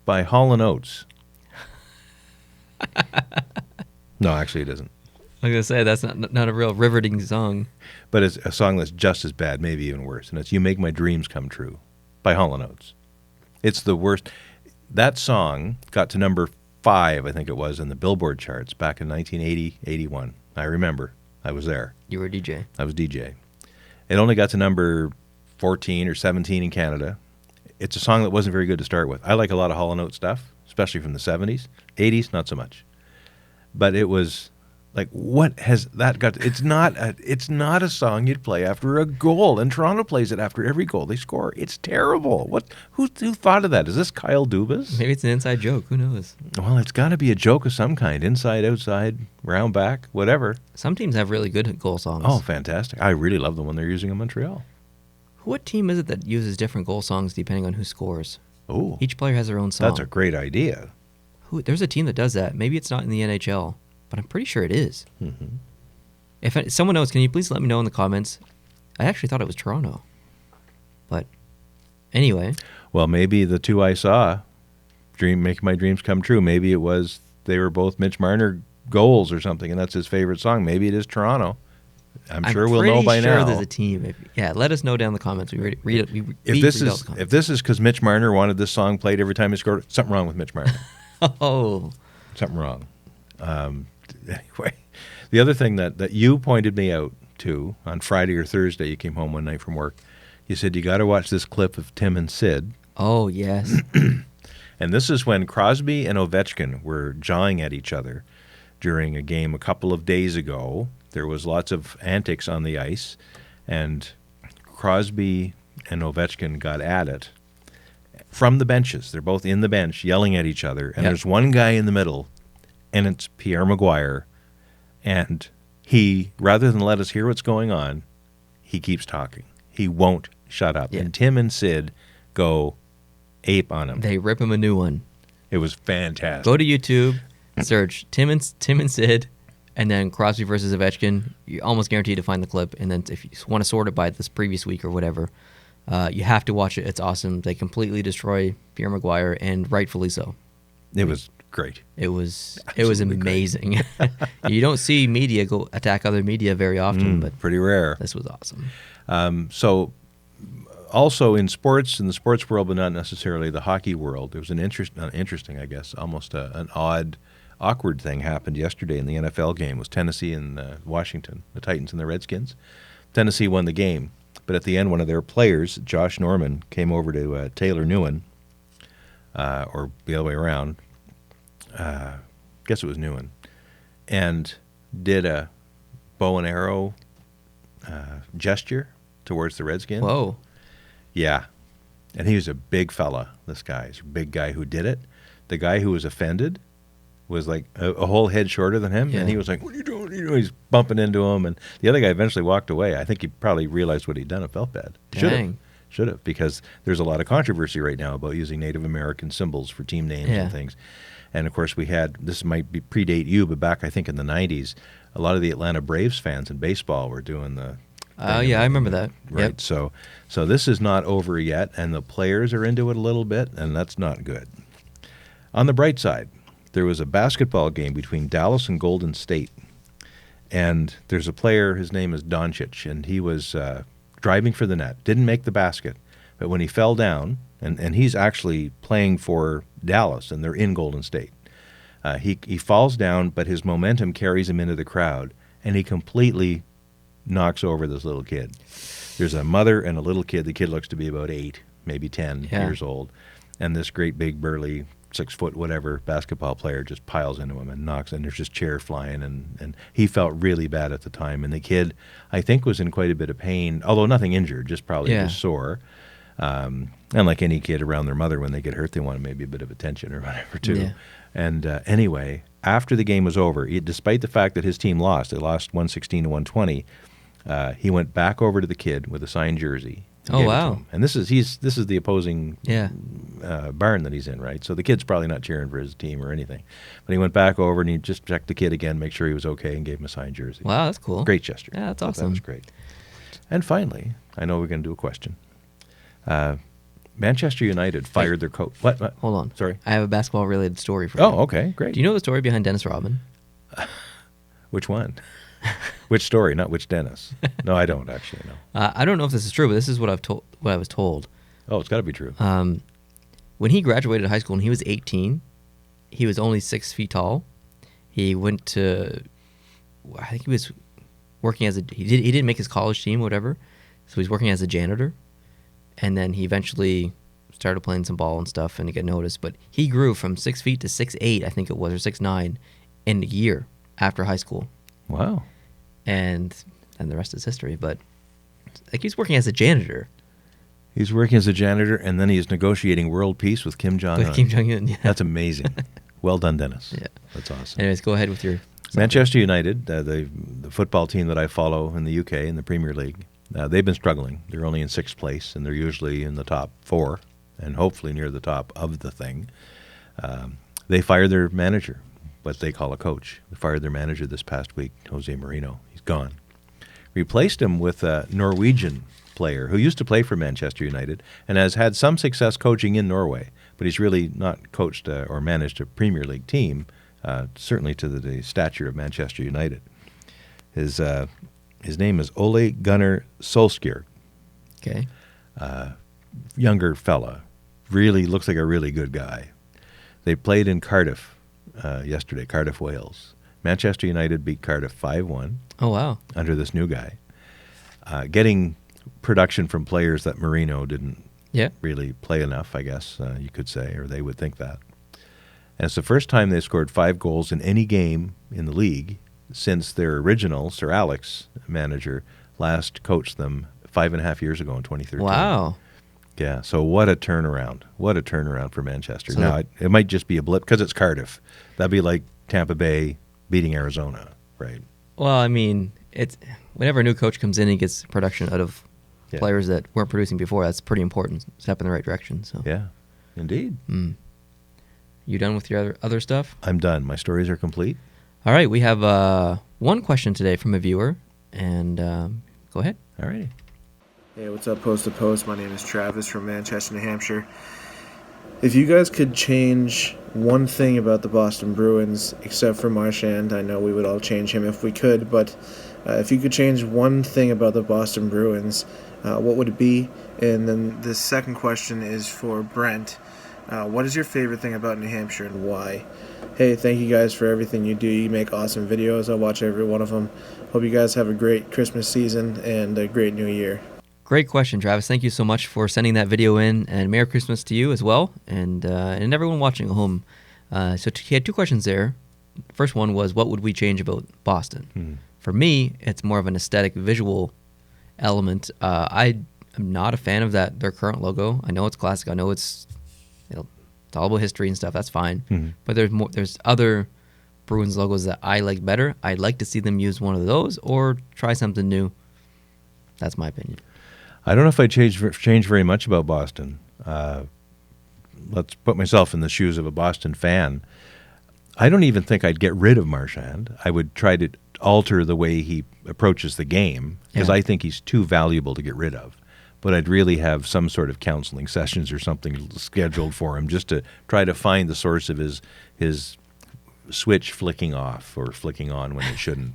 S2: by Hall & Oates. No, actually it isn't.
S1: I was going to say, that's not a real riveting song.
S2: But it's a song that's just as bad, maybe even worse. And it's You Make My Dreams Come True by Hall & Oates. It's the worst. That song got to number 5, I think it was, in the Billboard charts back in 1980, 81. I remember. I was there.
S1: You were a DJ.
S2: I was DJ. It only got to number 14 or 17 in Canada. It's a song that wasn't very good to start with. I like a lot of Hall & Oates stuff, especially from the 70s. 80s, not so much. But it was like, what has that got to, it's not a song you'd play after a goal, and Toronto plays it after every goal they score. It's terrible. Who thought of that? Is this Kyle Dubas?
S1: Maybe it's an inside joke. Who knows?
S2: Well, it's got to be a joke of some kind. Inside, outside, round back, whatever.
S1: Some teams have really good goal songs.
S2: Oh, fantastic. I really love the one they're using in Montreal.
S1: What team is it that uses different goal songs depending on who scores?
S2: Oh,
S1: Each player has their own song.
S2: that's a great idea.
S1: There's a team that does that. Maybe it's not in the NHL, but I'm pretty sure it is.
S2: Mm-hmm.
S1: If someone knows, can you please let me know in the comments? I actually thought it was Toronto. But anyway.
S2: Well, maybe the two I saw, Make My Dreams Come True, maybe it was they were both Mitch Marner goals or something, and that's his favorite song. Maybe it is Toronto. I'm sure we'll know by
S1: pretty sure
S2: now.
S1: there's a team. Let us know down in the comments. We read it.
S2: If this is because Mitch Marner wanted this song played every time he scored, something wrong with Mitch Marner.
S1: Oh.
S2: Something wrong. Anyway, the other thing that you pointed me out to on Friday or Thursday, you came home one night from work, you said you got to watch this clip of Tim and Sid.
S1: Oh, yes.
S2: And this is when Crosby and Ovechkin were jawing at each other during a game a couple of days ago. There was lots of antics on the ice, and Crosby and Ovechkin got at it from the benches. They're both in the bench yelling at each other, and There's one guy in the middle, and it's Pierre Maguire, and he, rather than let us hear what's going on, he keeps talking. He won't shut up.
S1: Yeah.
S2: And Tim and Sid go ape on him.
S1: They rip him a new one.
S2: It was fantastic.
S1: Go to YouTube, search Tim and Sid, and then Crosby versus Ovechkin. You're almost guaranteed to find the clip. And then if you want to sort it by this previous week or whatever, you have to watch it. It's awesome. They completely destroy Pierre Maguire, and rightfully so.
S2: It was great.
S1: It was
S2: Absolutely
S1: amazing. You don't see media go attack other media very often, but
S2: Pretty rare.
S1: this was awesome.
S2: So also in sports, in the sports world, but not necessarily the hockey world, there was an interesting, I guess, almost an awkward thing happened yesterday in the NFL game. It was Tennessee and Washington, the Titans and the Redskins. Tennessee won the game, But at the end, one of their players, Josh Norman, came over to Taylor Newen, or the other way around. Guess it was Newen, and did a bow and arrow gesture towards the Redskins.
S1: Whoa.
S2: Yeah. And he was a big fella, this guy. He's a big guy who did it. The guy who was offended was like a whole head shorter than him. Yeah. And he was like, what are you doing? He's bumping into him. And the other guy eventually walked away. I think he probably realized what he'd done and felt bad. Should have, because there's a lot of controversy right now about using Native American symbols for team names and things. And, of course, we had, this might be predate you, but back, I think, in the 90s, a lot of the Atlanta Braves fans in baseball were doing the...
S1: Oh, yeah, I remember that.
S2: Right.
S1: Yep.
S2: So this is not over yet, and the players are into it a little bit, and that's not good. On the bright side, there was a basketball game between Dallas and Golden State, and there's a player, his name is Doncic, and he was driving for the net, didn't make the basket, but when he fell down, and he's actually playing for Dallas, and they're in Golden State, he falls down, but his momentum carries him into the crowd, and he completely knocks over this little kid. There's a mother and a little kid. The kid looks to be about 8, maybe 10 years old, and this great big burly 6 foot whatever basketball player just piles into him and knocks, and there's just chair flying, and he felt really bad at the time, and the kid, I think, was in quite a bit of pain, although nothing injured, just probably just sore. And like any kid around their mother, when they get hurt, they want maybe a bit of attention or whatever too. Yeah. And anyway, after the game was over, despite the fact that his team lost, they lost 116 to 120, he went back over to the kid with a signed jersey.
S1: Oh, wow.
S2: And this is the opposing barn that he's in, right? So the kid's probably not cheering for his team or anything. But he went back over and he just checked the kid again, make sure he was okay, and gave him a signed jersey.
S1: Wow, that's cool.
S2: Great gesture.
S1: Yeah, that's awesome.
S2: That was great. And finally, I know we're going to do a question. Manchester United fired their coach. What?
S1: Hold on.
S2: Sorry.
S1: I have a basketball-related story for you.
S2: Oh, okay. Great.
S1: Do you know the story behind Dennis Rodman?
S2: Which one? Which story, not which Dennis? No, I don't actually know.
S1: I don't know if this is true, but this is what I was told.
S2: Oh, it's got to be true.
S1: When he graduated high school and he was 18, he was only 6 feet tall. He went to, I think he was working as he didn't make his college team or whatever, so he's working as a janitor, and then he eventually started playing some ball and stuff and he got noticed. But he grew from 6 feet to 6'8", I think it was, or 6'9", in a year after high school.
S2: Wow.
S1: And the rest is history. But like, he's working as a janitor.
S2: He's working as a janitor, and then he's negotiating world peace with Kim Jong-un.
S1: With Kim Jong-un, yeah.
S2: That's amazing. Well done, Dennis.
S1: Yeah.
S2: That's awesome.
S1: Anyways, go ahead with your...
S2: Manchester United, the football team that I follow in the UK, in the Premier League, they've been struggling. They're only in 6th place, and they're usually in the top 4, and hopefully near the top of the thing. They fired their manager, what they call a coach. They fired their manager this past week, Jose Mourinho. He's gone. Replaced him with a Norwegian player who used to play for Manchester United and has had some success coaching in Norway, but he's really not coached or managed a Premier League team, certainly to the stature of Manchester United. His name is Ole Gunnar Solskjaer.
S1: Okay.
S2: Younger fella. Really looks like a really good guy. They played in Cardiff yesterday, Cardiff, Wales. Manchester United beat Cardiff 5-1.
S1: Oh, wow.
S2: Under this new guy. Getting production from players that Mourinho didn't really play enough, I guess you could say, or they would think that. And it's the first time they scored 5 goals in any game in the league since their original, Sir Alex manager, last coached them 5.5 years ago in 2013.
S1: Wow.
S2: Yeah, so what a turnaround. What a turnaround for Manchester. So now, it might just be a blip because it's Cardiff. That'd be like Tampa Bay beating Arizona, right?
S1: Well, I mean, it's whenever a new coach comes in and gets production out of players that weren't producing before, that's pretty important. Step in the right direction. So
S2: yeah, indeed.
S1: You done with your other stuff?
S2: I'm done. My stories are complete.
S1: All right, we have one question today from a viewer, and go ahead.
S2: All righty.
S3: Hey, what's up, Post to Post? My name is Travis from Manchester, New Hampshire. If you guys could change one thing about the Boston Bruins, except for Marchand, I know we would all change him if we could, but if you could change one thing about the Boston Bruins, what would it be? And then the second question is for Brent. What is your favorite thing about New Hampshire and why? Hey, thank you guys for everything you do. You make awesome videos. I watch every one of them. Hope you guys have a great Christmas season and a great New Year.
S1: Great question, Travis. Thank you so much for sending that video in, and Merry Christmas to you as well, and everyone watching at home. He had two questions there. First one was, what would we change about Boston? For me, it's more of an aesthetic, visual element. I am not a fan of their current logo. I know it's classic. I know it's it's all about history and stuff. That's fine. But there's other Bruins logos that I like better. I'd like to see them use one of those or try something new. That's my opinion.
S2: I don't know if I change very much about Boston. Let's put myself in the shoes of a Boston fan. I don't even think I'd get rid of Marchand. I would try to alter the way he approaches the game because I think he's too valuable to get rid of. But I'd really have some sort of counseling sessions or something scheduled for him just to try to find the source of his switch flicking off or flicking on when it shouldn't.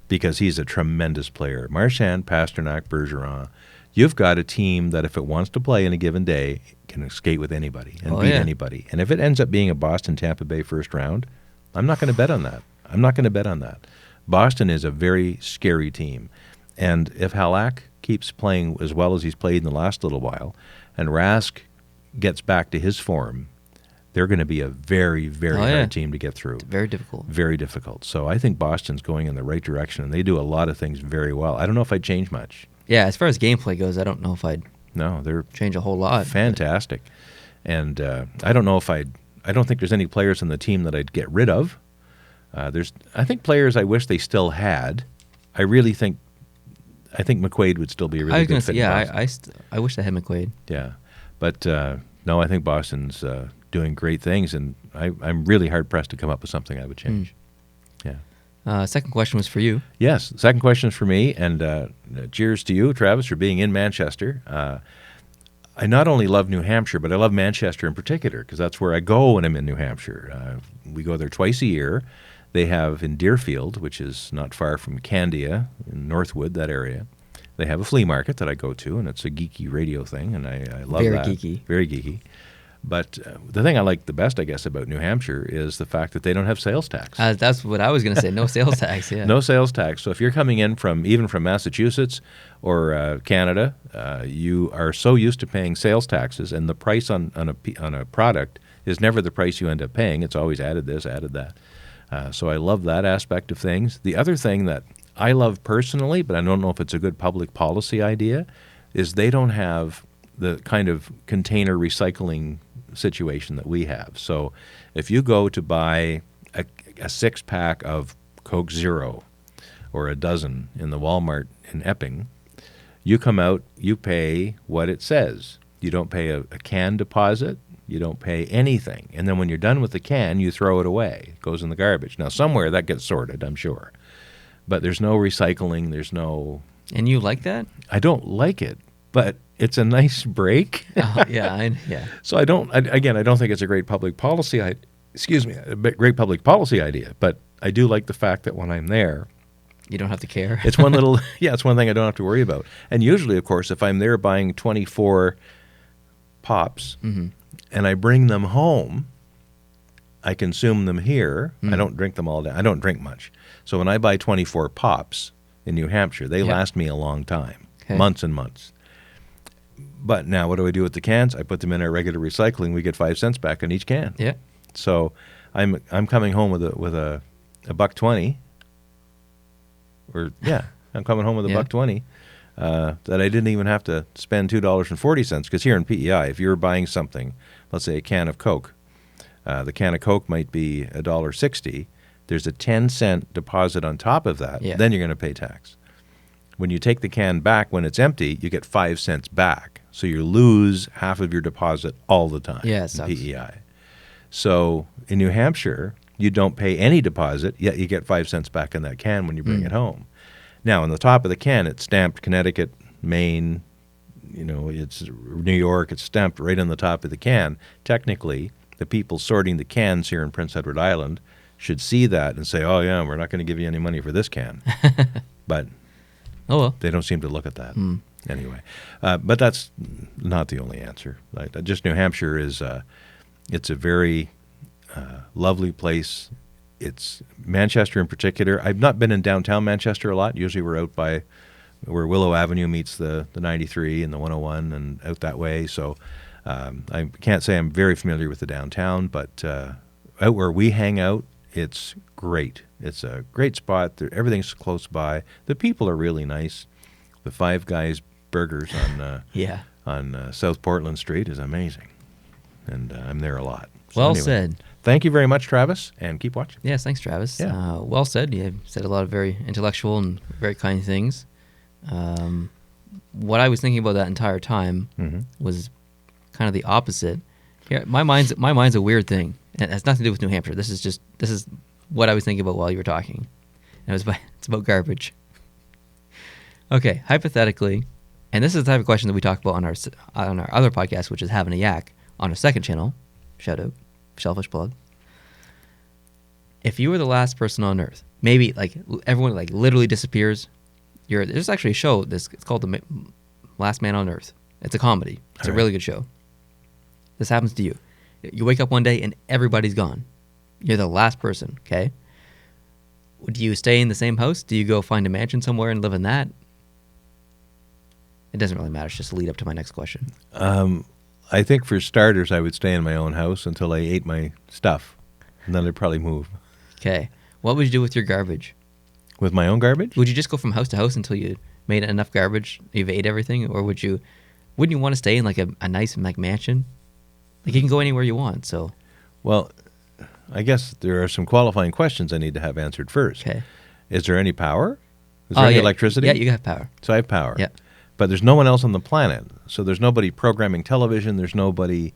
S2: Because he's a tremendous player. Marchand, Pasternak, Bergeron. You've got a team that if it wants to play in a given day can skate with anybody and beat anybody. And if it ends up being a Boston-Tampa Bay first round, I'm not going to bet on that. Boston is a very scary team. And if Halak keeps playing as well as he's played in the last little while and Rask gets back to his form, they're going to be a very, very hard team to get through.
S1: It's very difficult.
S2: Very difficult. So I think Boston's going in the right direction, and they do a lot of things very well. I don't know if I'd change much.
S1: Yeah, as far as gameplay goes, I don't know if I'd
S2: they're
S1: change a whole lot.
S2: Fantastic. And I don't know if I don't think there's any players on the team that I'd get rid of. I think players I wish they still had. I think McQuaid would still be a really good fit.
S1: I wish I had McQuaid.
S2: Yeah. But no, I think Boston's doing great things, and I'm really hard-pressed to come up with something I would change.
S1: Second question was for you.
S2: Yes, second question is for me, and cheers to you, Travis, for being in Manchester. I not only love New Hampshire, but I love Manchester in particular because that's where I go when I'm in New Hampshire. We go there twice a year. They have in Deerfield, which is not far from Candia, in Northwood, that area, they have a flea market that I go to, and it's a geeky radio thing, and I love that. Very geeky. But the thing I like the best, I guess, about New Hampshire is the fact that they don't have sales tax.
S1: That's what I was going to say. No sales tax, yeah.
S2: No sales tax. So if you're coming in even from Massachusetts or Canada, you are so used to paying sales taxes, and the price on a product is never the price you end up paying. It's always added this, added that. So I love that aspect of things. The other thing that I love personally, but I don't know if it's a good public policy idea, is they don't have the kind of container recycling situation that we have. So if you go to buy a six-pack of Coke Zero or a dozen in the Walmart in Epping, you come out, you pay what it says. You don't pay a can deposit. You don't pay anything. And then when you're done with the can, you throw it away. It goes in the garbage. Now, somewhere that gets sorted, I'm sure. But there's no recycling. There's no...
S1: And you like that?
S2: I don't like it, but it's a nice break.
S1: Yeah.
S2: So I don't think it's a great public policy. Great public policy idea. But I do like the fact that when I'm there,
S1: you don't have to care.
S2: It's one little, it's one thing I don't have to worry about. And usually, of course, if I'm there buying 24 pops and I bring them home, I consume them here. I don't drink them all day. I don't drink much. So when I buy 24 pops in New Hampshire, they last me a long time, months and months. But now what do I do with the cans? I put them in our regular recycling. We get 5 cents back on each can.
S1: Yeah.
S2: So I'm coming home with a $1.20. I'm coming home with a $1.20 that I didn't even have to spend $2.40 because here in PEI, if you're buying something, let's say a can of Coke, the can of Coke might be $1.60. There's a 10-cent deposit on top of that. Then you're going to pay tax. When you take the can back when it's empty, you get 5 cents back. So you lose half of your deposit all the time in PEI. So in New Hampshire, you don't pay any deposit, yet you get 5 cents back in that can when you bring it home. Now, on the top of the can, it's stamped Connecticut, Maine, it's New York, it's stamped right on the top of the can. Technically, the people sorting the cans here in Prince Edward Island should see that and say, oh, yeah, we're not going to give you any money for this can. But they don't seem to look at that. Anyway, but that's not the only answer. Just New Hampshire it's a very lovely place. It's Manchester in particular. I've not been in downtown Manchester a lot. Usually we're out by where Willow Avenue meets the 93 and the 101 and out that way. So I can't say I'm very familiar with the downtown, but out where we hang out, it's great. It's a great spot. Everything's close by. The people are really nice. The Five Guys Burgers on South Portland Street is amazing, and I'm there a lot. So
S1: Well
S2: anyway,
S1: said.
S2: Thank you very much, Travis, and keep watching.
S1: Yes, thanks, Travis.
S2: Yeah.
S1: Well said. You said a lot of very intellectual and very kind things. What I was thinking about that entire time was kind of the opposite. Here, my mind's a weird thing. It has nothing to do with New Hampshire. This is what I was thinking about while you were talking. And it's about garbage. Okay, hypothetically, and this is the type of question that we talk about on our other podcast, which is Having a Yak, on our second channel. Shout out, selfish plug. If you were the last person on Earth, maybe like everyone like literally disappears. There's actually a show. It's called The Last Man on Earth. It's a comedy. It's a really good show. This happens to you. You wake up one day and everybody's gone. You're the last person. Okay. Do you stay in the same house? Do you go find a mansion somewhere and live in that? It doesn't really matter. It's just a lead up to my next question.
S2: I think for starters, I would stay in my own house until I ate my stuff, and then I'd probably move.
S1: Okay. What would you do with your garbage?
S2: With my own garbage?
S1: Would you just go from house to house until you made enough garbage, you've ate everything, or wouldn't you want to stay in like a nice like mansion? Like you can go anywhere you want. So.
S2: Well, I guess there are some qualifying questions I need to have answered first.
S1: Okay.
S2: Is there any power? Is there any electricity?
S1: Yeah, you have power.
S2: So I have power.
S1: Yeah.
S2: But there's no one else on the planet. So there's nobody programming television. There's nobody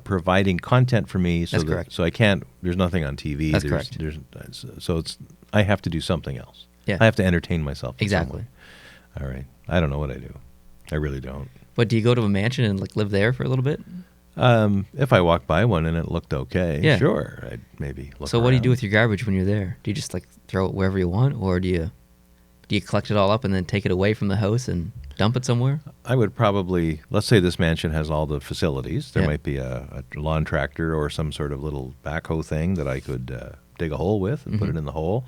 S2: providing content for me. So
S1: That's correct.
S2: So I can't. There's nothing on TV.
S1: That's correct.
S2: So I have to do something else.
S1: Yeah.
S2: I have to entertain myself. in some
S1: Exactly.
S2: way. All right. I don't know what I do. I really don't.
S1: But do you go to a mansion and like live there for a little bit?
S2: If I walked by one and it looked okay,
S1: Yeah.
S2: sure, I'd maybe look
S1: So what do you do
S2: around.
S1: with your garbage when you're there? Do you just like throw it wherever you want, or do you collect it all up and then take it away from the house and dump it somewhere?
S2: I would probably, let's say this mansion has all the facilities. There
S1: Yeah.
S2: might be a lawn tractor or some sort of little backhoe thing that I could dig a hole with and put it in the hole.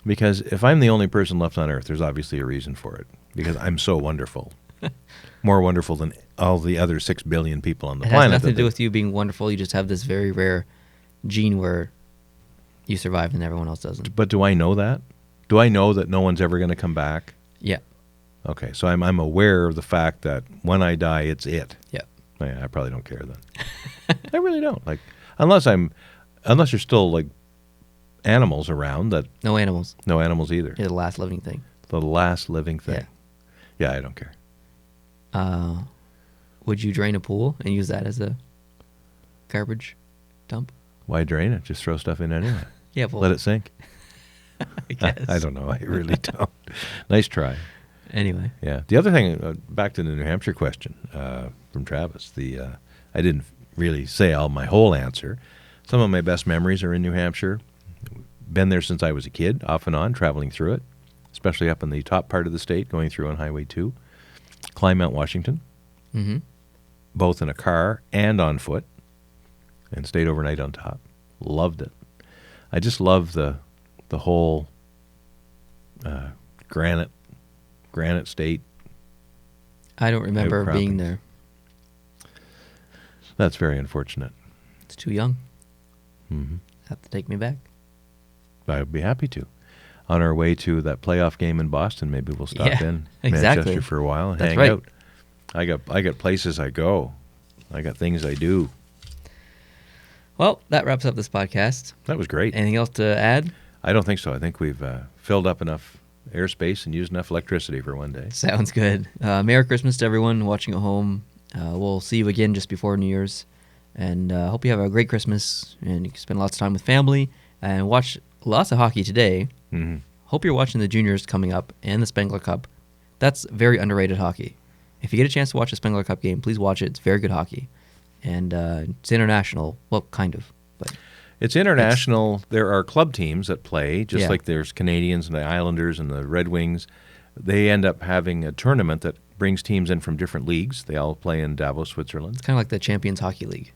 S2: Because if I'm the only person left on Earth, there's obviously a reason for it. Because I'm so wonderful. More wonderful than all the other 6 billion people on the
S1: It
S2: planet.
S1: has nothing to do with you being wonderful. You just have this very rare gene where you survive and everyone else doesn't.
S2: But do I know that? Do I know that no one's ever going to come back?
S1: Yeah.
S2: Okay, so I'm aware of the fact that when I die, it's it.
S1: Yeah.
S2: Yeah, I probably don't care then. I really don't. Like, unless there's still like animals around that.
S1: No animals.
S2: No animals either.
S1: You're the last living thing.
S2: The last living thing.
S1: Yeah.
S2: Yeah, I don't care.
S1: Would you drain a pool and use that as a garbage dump?
S2: Why drain it? Just throw stuff in anyway.
S1: Yeah, well,
S2: Let it sink.
S1: I guess.
S2: I don't know. I really don't. Nice try.
S1: Anyway.
S2: Yeah. The other thing, back to the New Hampshire question from Travis. I didn't really say my whole answer. Some of my best memories are in New Hampshire. Been there since I was a kid, off and on, traveling through it, especially up in the top part of the state, going through on Highway 2. Climbed Mount Washington, both in a car and on foot, and stayed overnight on top. Loved it. I just love the whole granite state.
S1: I don't remember being
S2: Outcroppings.
S1: there.
S2: That's very unfortunate.
S1: It's too young.
S2: Mm-hmm.
S1: Have to take me back.
S2: I would be happy to. On our way to that playoff game in Boston, maybe we'll stop
S1: Yeah,
S2: in
S1: exactly.
S2: Manchester for a while and
S1: That's
S2: hang
S1: right.
S2: out. I got places I go. I got things I do.
S1: Well, that wraps up this podcast.
S2: That was great.
S1: Anything else to add?
S2: I don't think so. I think we've filled up enough airspace and used enough electricity for one day.
S1: Sounds good. Merry Christmas to everyone watching at home. We'll see you again just before New Year's. And hope you have a great Christmas and you can spend lots of time with family and watch lots of hockey today.
S2: Mm-hmm.
S1: Hope you're watching the juniors coming up and the Spengler Cup. That's very underrated hockey. If you get a chance to watch a Spengler Cup game, please watch it. It's very good hockey. And it's international. Well, kind of. But
S2: It's international. There are club teams that play, just
S1: Yeah.
S2: like there's Canadians and the Islanders and the Red Wings. They end up having a tournament that brings teams in from different leagues. They all play in Davos, Switzerland.
S1: it's kind of like the Champions Hockey League.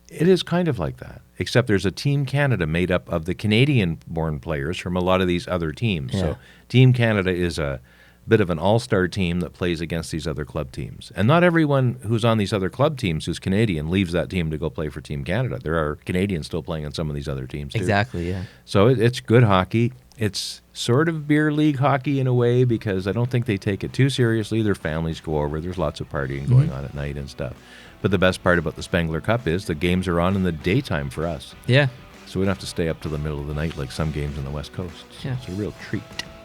S2: It is kind of like that, except there's a Team Canada made up of the Canadian-born players from a lot of these other teams.
S1: Yeah.
S2: So Team Canada is a bit of an all-star team that plays against these other club teams. And not everyone who's on these other club teams who's Canadian leaves that team to go play for Team Canada. There are Canadians still playing on some of these other teams, too.
S1: Exactly, yeah.
S2: So it's good hockey. It's sort of beer league hockey in a way because I don't think they take it too seriously. Their families go over. There's lots of partying going on at night and stuff. But the best part about the Spengler Cup is the games are on in the daytime for us.
S1: Yeah.
S2: So we don't have to stay up to the middle of the night like some games on the West Coast.
S1: Yeah.
S2: It's a real treat.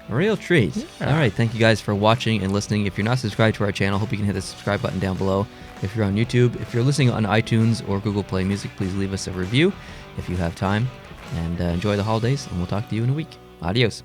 S1: A real treat.
S2: Yeah.
S1: All right. Thank you guys for watching and listening. If you're not subscribed to our channel, hope you can hit the subscribe button down below. If you're on YouTube, if you're listening on iTunes or Google Play Music, please leave us a review if you have time. And enjoy the holidays, and we'll talk to you in a week. Adios.